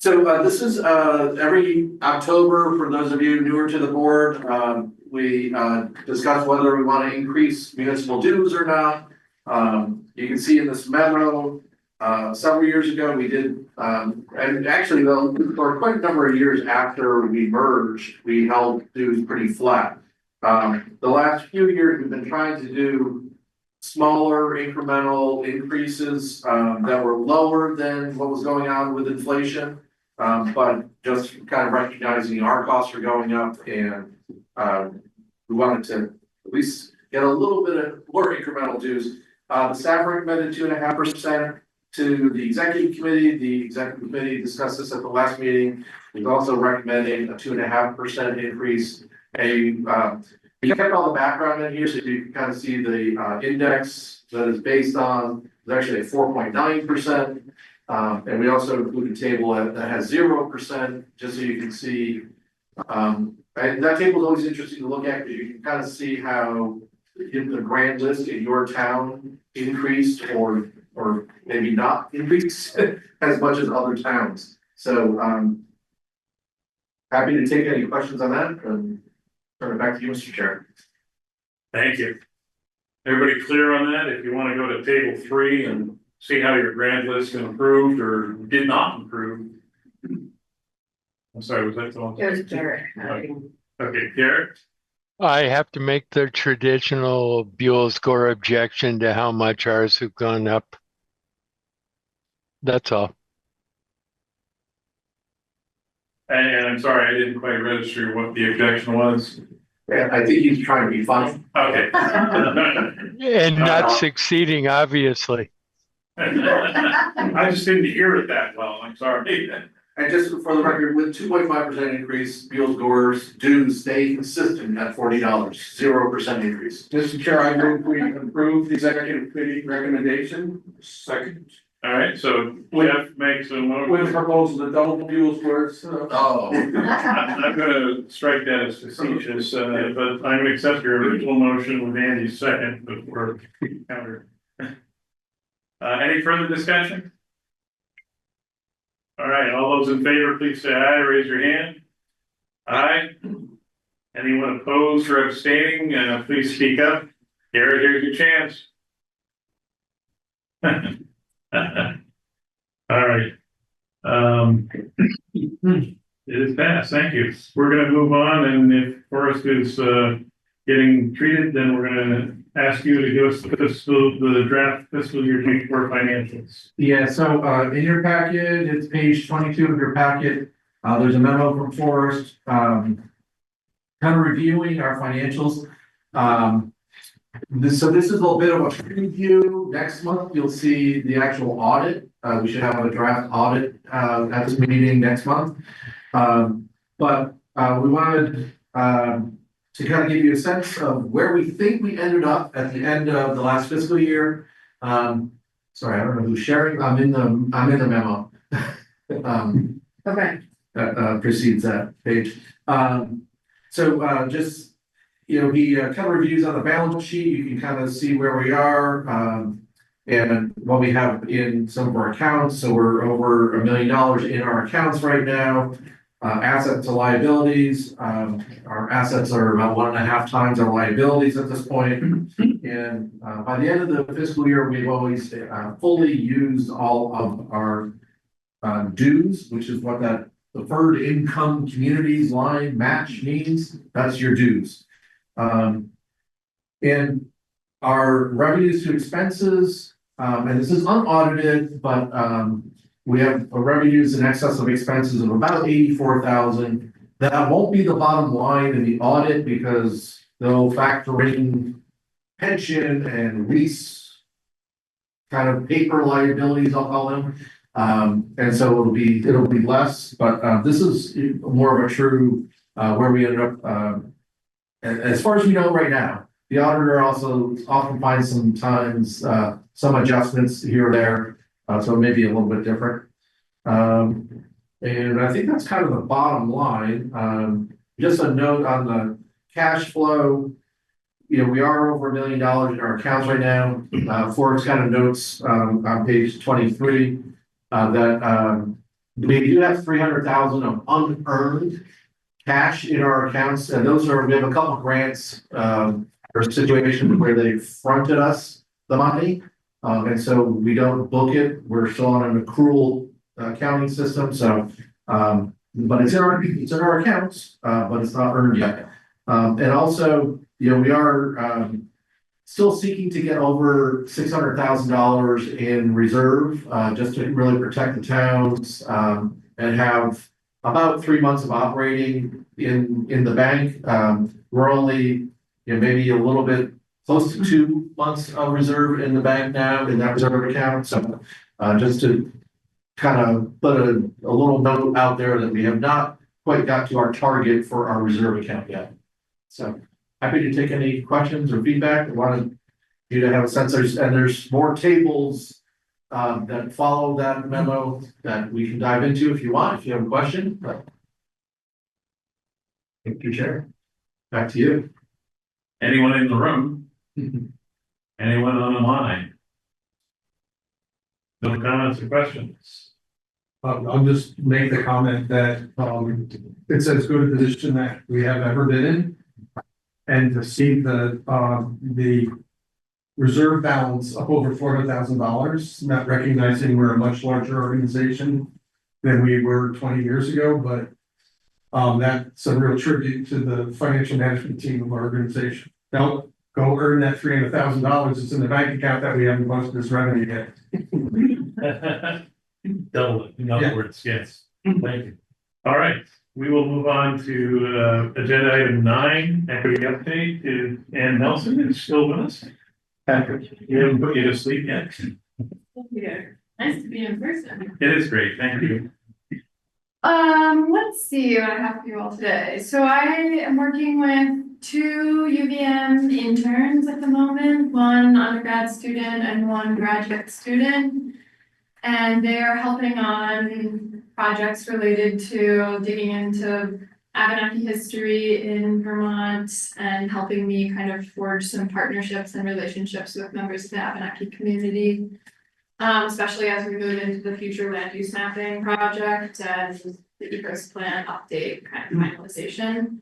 This is every October, for those of you newer to the board, we discuss whether we want to increase municipal dues or not. You can see in this memo, several years ago, we did, and actually though, for quite a number of years after we merged, we held dues pretty flat. The last few years, we've been trying to do smaller incremental increases that were lower than what was going on with inflation. But just kind of recognizing our costs are going up, and we wanted to at least get a little bit of more incremental dues. The staff recommended 2.5% to the executive committee. The executive committee discussed this at the last meeting. We've also recommending a 2.5% increase. We kept all the background in here so you can kind of see the index that is based on, it's actually a 4.9%. And we also include a table that has 0%, just so you can see. And that table is always interesting to look at because you can kind of see how the grand list in your town increased or maybe not increased as much as other towns. So happy to take any questions on that and turn it back to you, Mr. Chair. Thank you. Everybody clear on that? If you want to go to table 3 and see how your grand list improved or did not improve. I'm sorry, was that the one? There's Garrett. Okay, Garrett? I have to make the traditional Buell score objection to how much ours have gone up. That's all. And I'm sorry, I didn't quite register what the objection was. Yeah, I think he's trying to be funny. Okay. And not succeeding, obviously. I just didn't hear it that well, I'm sorry. And just for the record, with 2.5% increase, Buell's Gore's dues stay consistent at $40, 0% increase. Mr. Chair, I move we approve the executive committee recommendation. Second. All right, so Jeff makes a motion. With the proposal to double Buell's Gore's. Oh. I'm gonna strike that as facetious, but I'm gonna accept your original motion with Andy's second before counter. Any further discussion? All right, all those in favor, please say aye, raise your hand. Aye. Anyone opposed or abstaining, please speak up. Garrett, here's your chance. All right. It is passed, thank you. We're gonna move on, and if Forrest is getting treated, then we're gonna ask you to give us the draft fiscal year 24 financials. Yeah, so in your packet, it's page 22 of your packet. There's a memo from Forrest, kind of reviewing our financials. So this is a little bit of a preview. Next month, you'll see the actual audit. We should have a draft audit at this meeting next month. But we wanted to kind of give you a sense of where we think we ended up at the end of the last fiscal year. Sorry, I don't know who's sharing. I'm in the memo. Okay. That precedes that page. So just, you know, he kind of reviews on the balance sheet. You can kind of see where we are and what we have in some of our accounts. So we're over $1 million in our accounts right now. Assets to liabilities. Our assets are about 1.5 times our liabilities at this point. And by the end of the fiscal year, we've always fully used all of our dues, which is what that deferred income communities line match means. That's your dues. And our revenues to expenses, and this is unaudited, but we have revenues in excess of expenses of about 84,000. That won't be the bottom line in the audit because they'll factor in pension and lease kind of paper liabilities, I'll call them. And so it'll be less, but this is more of a true where we ended up. As far as we know right now, the auditor also often finds sometimes some adjustments here or there, so it may be a little bit different. And I think that's kind of the bottom line. Just a note on the cash flow. You know, we are over $1 million in our accounts right now. Forbes kind of notes on page 23 that we do have 300,000 of unearned cash in our accounts, and we have a couple of grants or situations where they fronted us the money, and so we don't book it. We're still on an accrual accounting system, so but it's in our accounts, but it's not earned yet. And also, you know, we are still seeking to get over $600,000 in reserve just to really protect the towns and have about 3 months of operating in the bank. We're only, you know, maybe a little bit close to 2 months of reserve in the bank now in that reserve account. So just to kind of put a little note out there that we have not quite got to our target for our reserve account yet. So happy to take any questions or feedback. I wanted you to have a sense there's more tables that follow that memo that we can dive into if you want, if you have a question. But thank you, Chair. Back to you. Anyone in the room? Anyone on the line? No comments or questions? I'll just make the comment that it's as good a position that we have ever been in. And to see the reserve balance up over $400,000, not recognizing we're a much larger organization than we were 20 years ago, but that's a real tribute to the financial management team of our organization. Don't go earn that $300,000. It's in the bank account that we haven't posted this revenue yet. Double it, in other words, yes. Thank you. All right, we will move on to agenda item 9, equity update. Is Ann Nelson is still with us? Patrick, you haven't put you to sleep yet? Yeah, nice to be in person. It is great, thank you. Let's see what I have for you all today. So I am working with 2 UVM interns at the moment, one undergrad student and one graduate student. And they are helping on projects related to digging into Abenaki history in Vermont and helping me kind of forge some partnerships and relationships with members of the Abenaki community. Especially as we move into the future land use mapping project and the ecos plan update kind of finalization.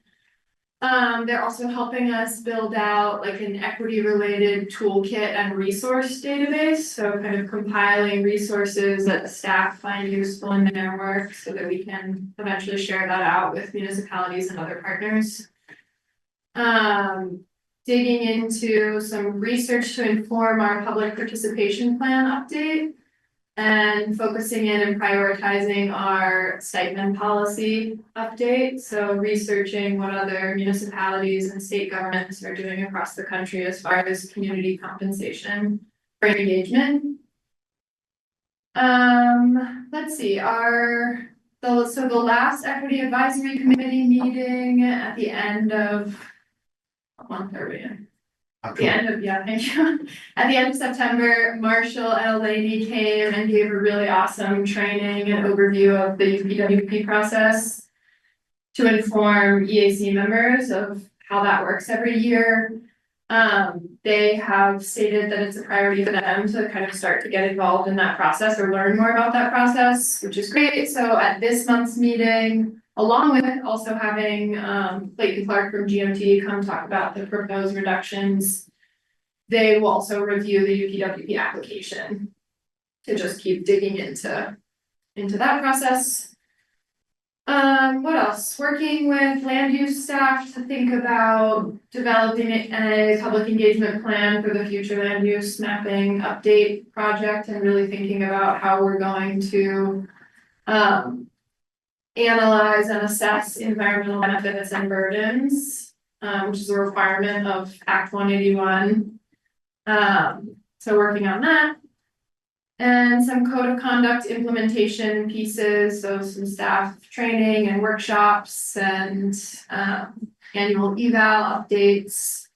They're also helping us build out like an equity related toolkit and resource database. So kind of compiling resources that the staff find useful in their work so that we can eventually share that out with municipalities and other partners. digging into some research to inform our public participation plan update and focusing in and prioritizing our stipend policy update. So researching what other municipalities and state governments are doing across the country as far as community compensation for engagement. Let's see, so the last equity advisory committee meeting at the end of, what month are we in? Thank you. At the end of September, Marshall L. Laney came and gave a really awesome training and overview of the UPWP process to inform EAC members of how that works every year. They have stated that it's a priority for them to kind of start to get involved in that process or learn more about that process, which is great. So at this month's meeting, along with also having Clayton Clark from GMT come talk about the proposed reductions, they will also review the UPWP application to just keep digging into that process. What else? Working with land use staff to think about developing a public engagement plan for the future land use mapping update project and really thinking about how we're going to analyze and assess environmental benefits and burdens, which is a requirement of Act 181. So working on that. And some code of conduct implementation pieces, so some staff training and workshops and annual eval updates.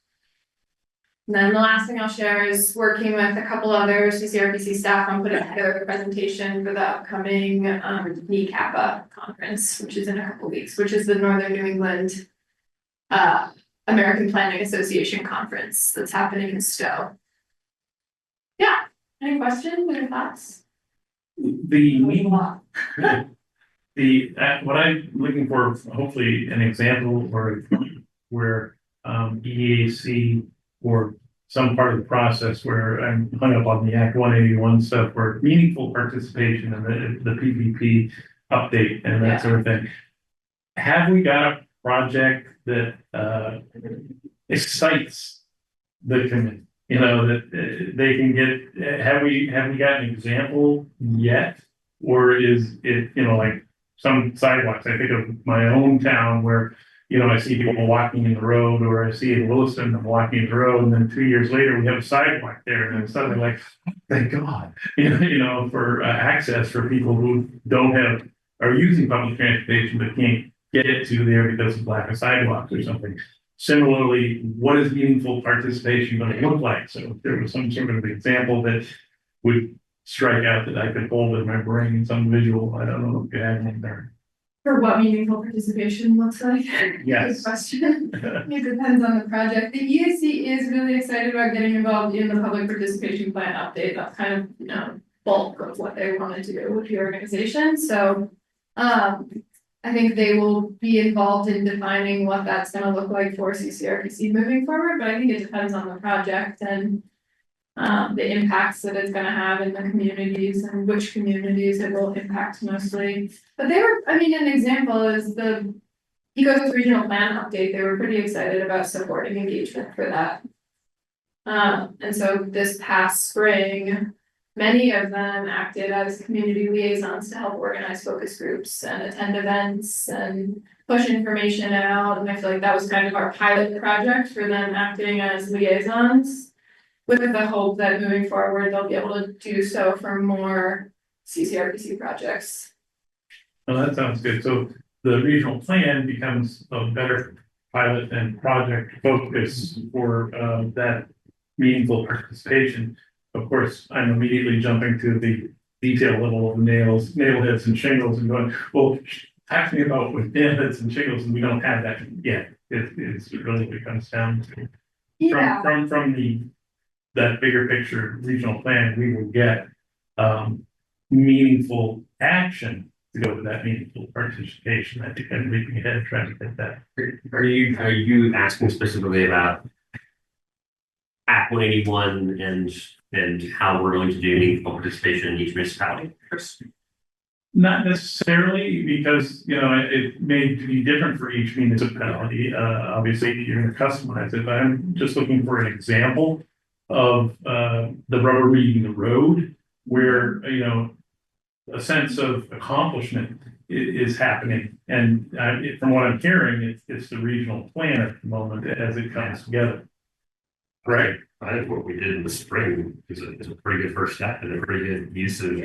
And then the last thing I'll share is working with a couple other CCRPC staff on putting together a presentation for the upcoming NECAPA conference, which is in a couple weeks, which is the Northern New England American Planning Association conference that's happening in Stowe. Yeah. Any questions or thoughts? What I'm looking for, hopefully an example or where EAC or some part of the process where I'm hung up on the Act 181 stuff, where meaningful participation in the PPP update and that sort of thing. Have we got a project that excites the committee? You know, that they can get, have we got an example yet? Or is it, you know, like some sidewalks? I think of my own town where, you know, I see people walking in the road, or I see in Williston them walking in the road, and then 2 years later we have a sidewalk there, and it's suddenly like, thank God, you know, for access for people who are using public transportation but can't get it to there because of lack of sidewalks or something. Similarly, what is meaningful participation going to look like? So if there was some sort of example that would strike out that I could hold in my brain, some visual, I don't know if you have anything there. For what meaningful participation looks like? Yes. Good question. It depends on the project. The EAC is really excited about getting involved in the public participation plan update. That's kind of, you know, bulk of what they want to do with the organization. So I think they will be involved in defining what that's going to look like for CCRPC moving forward, but I think it depends on the project and the impacts that it's going to have in the communities and which communities it will impact mostly. But an example is the Ecos Regional Plan update. They were pretty excited about supporting engagement for that. And so this past spring, many of them acted as community liaisons to help organize focus groups and attend events and push information out. And I feel like that was kind of our pilot project for them acting as liaisons, with the hope that moving forward, they'll be able to do so for more CCRPC projects. Well, that sounds good. So the regional plan becomes a better pilot and project focus for that meaningful participation. Of course, I'm immediately jumping to the detail level of nail heads and shingles and going, well, talk to me about with nail heads and shingles, and we don't have that yet. It's really what it comes down to. From that bigger picture regional plan, we will get meaningful action to go to that meaningful participation. I think I'm leaping ahead trying to get that. Are you asking specifically about Act 181 and how we're going to do meaningful participation in each municipality? Not necessarily, because, you know, it may be different for each municipality. Obviously, you're gonna customize it, but I'm just looking for an example of, the rubber meeting the road, where, you know, a sense of accomplishment is happening. And, from what I'm hearing, it's the regional plan at the moment as it comes together. Right. I think what we did in the spring is a pretty good first step and a pretty good use of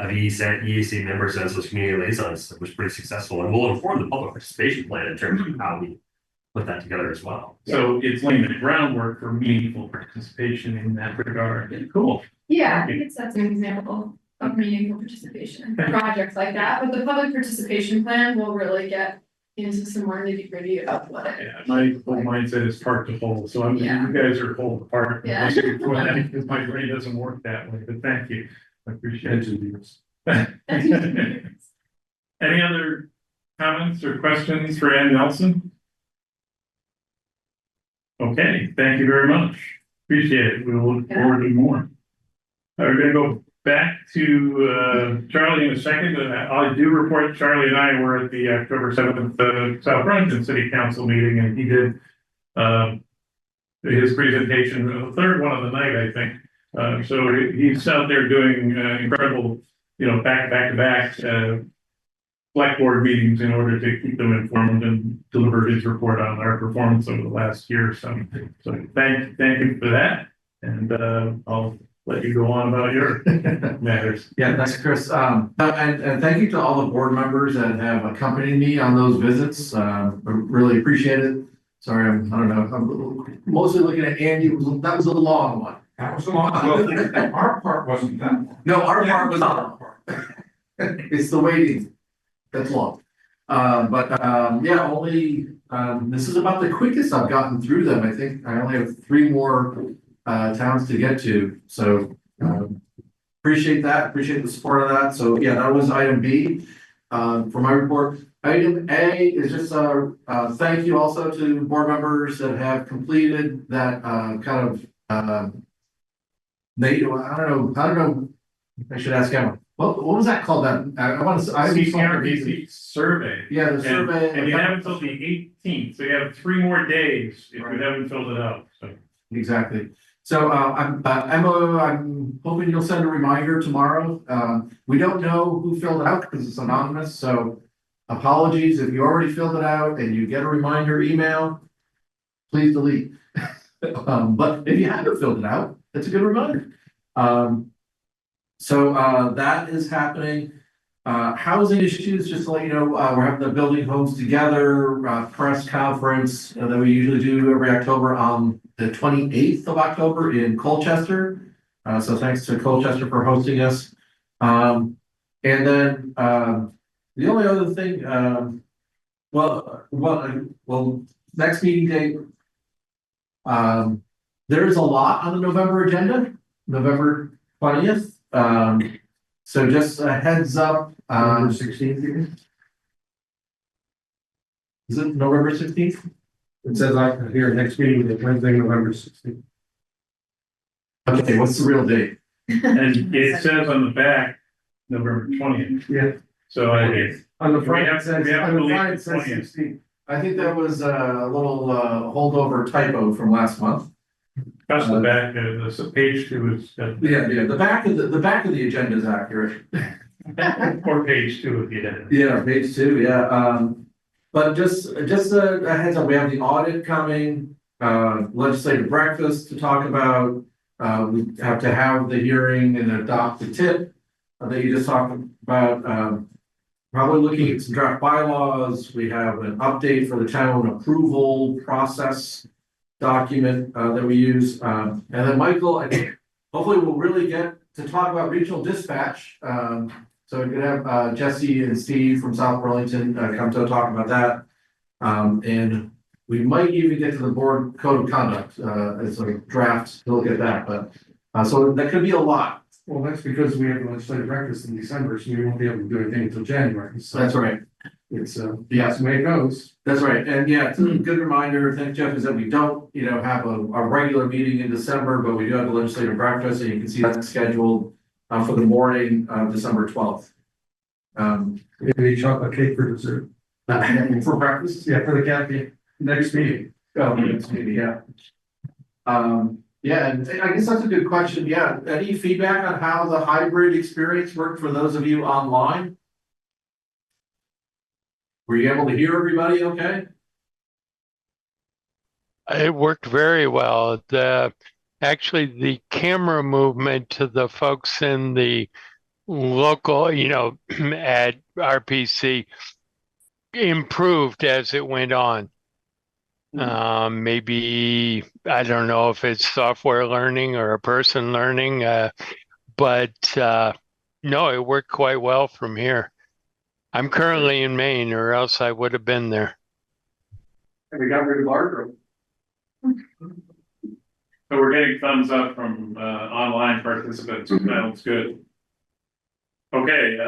EEC members as those community liaisons. It was pretty successful, and we'll inform the public participation plan in terms of how we put that together as well. So it's laying the groundwork for meaningful participation in that regard. Cool. Yeah, I think it's that's an example of meaningful participation, projects like that, but the public participation plan will really get into some more nitty gritty about what it. Yeah, my whole mindset is part to whole, so I'm, Yeah. you guys are whole apart. Yeah. Because my brain doesn't work that way, but thank you. I appreciate you. Any other comments or questions for Ann Nelson? Okay, thank you very much. Appreciate it. We will look forward to more. We're gonna go back to Charlie in a second. I do report Charlie and I were at the October 7th South Burlington City Council meeting, and he did his presentation, the third one of the night, I think. So he's out there doing incredible, you know, back select board meetings in order to keep them informed and deliver his report on our performance over the last year or so. So thank you for that, and I'll let you go on about your matters. Yeah, thanks, Chris. And thank you to all the board members that have accompanied me on those visits. I really appreciate it. Sorry, I don't know, I'm mostly looking at Andy. That was a long one. That was a long, well, our part wasn't that long. No, our part was not. It's the waiting that's long. Yeah, only, this is about the quickest I've gotten through them. I think I only have 3 more towns to get to, so appreciate that, appreciate the support of that. So yeah, that was item B for my report. Item A is just thank you also to board members that have completed that kind of I don't know, I should ask Emma. What was that called? That I want to. CCRBC survey. Yeah, the survey. And you have until the 18th, so you have 3 more days if you haven't filled it out. So. Exactly. So Emma, I'm hoping you'll send a reminder tomorrow. We don't know who filled it out because it's anonymous. So apologies if you already filled it out and you get a reminder email, please delete. But if you haven't filled it out, it's a good reminder. So that is happening. Housing issues, just to let you know, we're having the Building Homes Together press conference that we usually do every October on the 28th of October in Colchester. So thanks to Colchester for hosting us. And then the only other thing, well, next meeting date, there is a lot on the November agenda, November 20th. So just a heads up, November 16th. Is it November 16th? It says here, next meeting is Wednesday, November 16th. Okay, what's the real date? And it says on the back, November 20th. Yeah. So On the front, we it says, have on to the leave front, the it says 20th. 16th. I think that was a little holdover typo from last month. That's the back, the page 2 is. Yeah, the back of the agenda is accurate. Or page 2 if you did. Yeah, page 2, yeah. But just a heads up, we have the audit coming, legislative breakfast to talk about. We have to have the hearing and adopt the TIP that you just talked about. Probably looking at some draft bylaws. We have an update for the town approval process document that we use. And then Michael, I think hopefully we'll really get to talk about regional dispatch. So we could have Jesse and Steve from South Burlington come to talk about that. And we might even get to the board code of conduct as a draft to look at that. But so that could be a lot. Well, that's because we have the legislative breakfast in December, so we won't be able to do anything until January. So That's right. it's Yeah. the way it goes. That's right. And yeah, it's a good reminder. Thank Jeff, is that we don't, have a regular meeting in December, but we do have the legislative breakfast, and you can see that's scheduled for the morning of December 12th. Maybe chocolate cake for dessert. For breakfast, Yeah, for the cafe, next meeting. oh, that's maybe, yeah. Yeah, and I guess that's a good question. Yeah, any feedback on how the hybrid experience worked for those of you online? Were you able to hear everybody okay? It worked very well. Actually, the camera movement to the folks in the local, at RPC improved as it went on. Maybe, I don't know if it's software learning or a person learning, but no, it worked quite well from here. I'm currently in Maine, or else I would have been there. And we got rid of our group. So we're getting thumbs up from online participants, so that's good. Okay,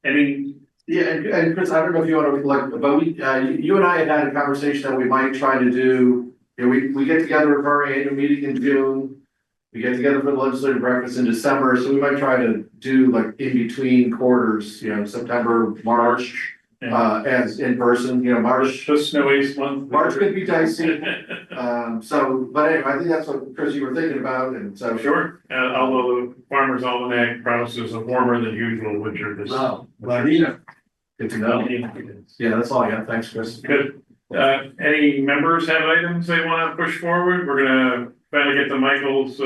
any, Yeah, and Chris, I don't know if you want to like, but we, you and I had a conversation that we might try to do. You know, we get together for our annual meeting in June. We get together for the legislative breakfast in December, so we might try to do like in between quarters, September, March, as in person, March. the snowiest month? March could be dicey. So, but anyway, I think that's what, Chris, you were thinking about, and so. Sure, although the Farmer's Almanac promises a warmer than usual winter this. Oh, well, good to know. Yeah, that's all I got. Thanks, Chris. Good. Any members have items they want to push forward? We're gonna try to get to Michael's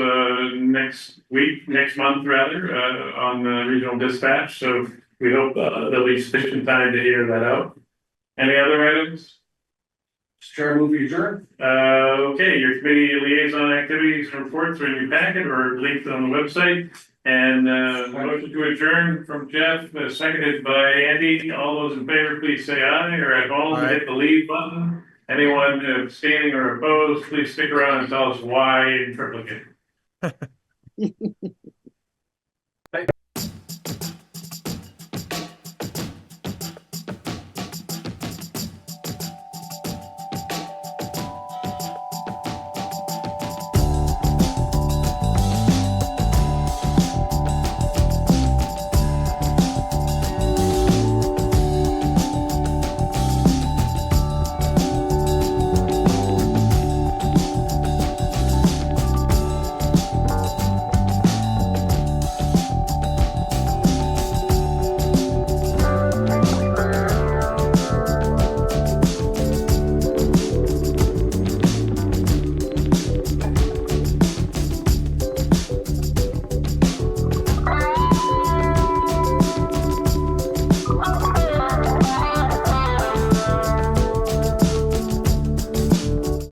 next month rather, on the regional dispatch. So we hope there'll be sufficient time to hear that out. Any other items? Chair, move your adjourn. Okay, your committee liaison activities and reports are in your packet or linked on the website. And motion to adjourn from Jeff, seconded by Andy. All those in favor, please say aye, or at home, hit the leave button. Anyone abstaining or opposed, please stick around and tell us why in triplicate.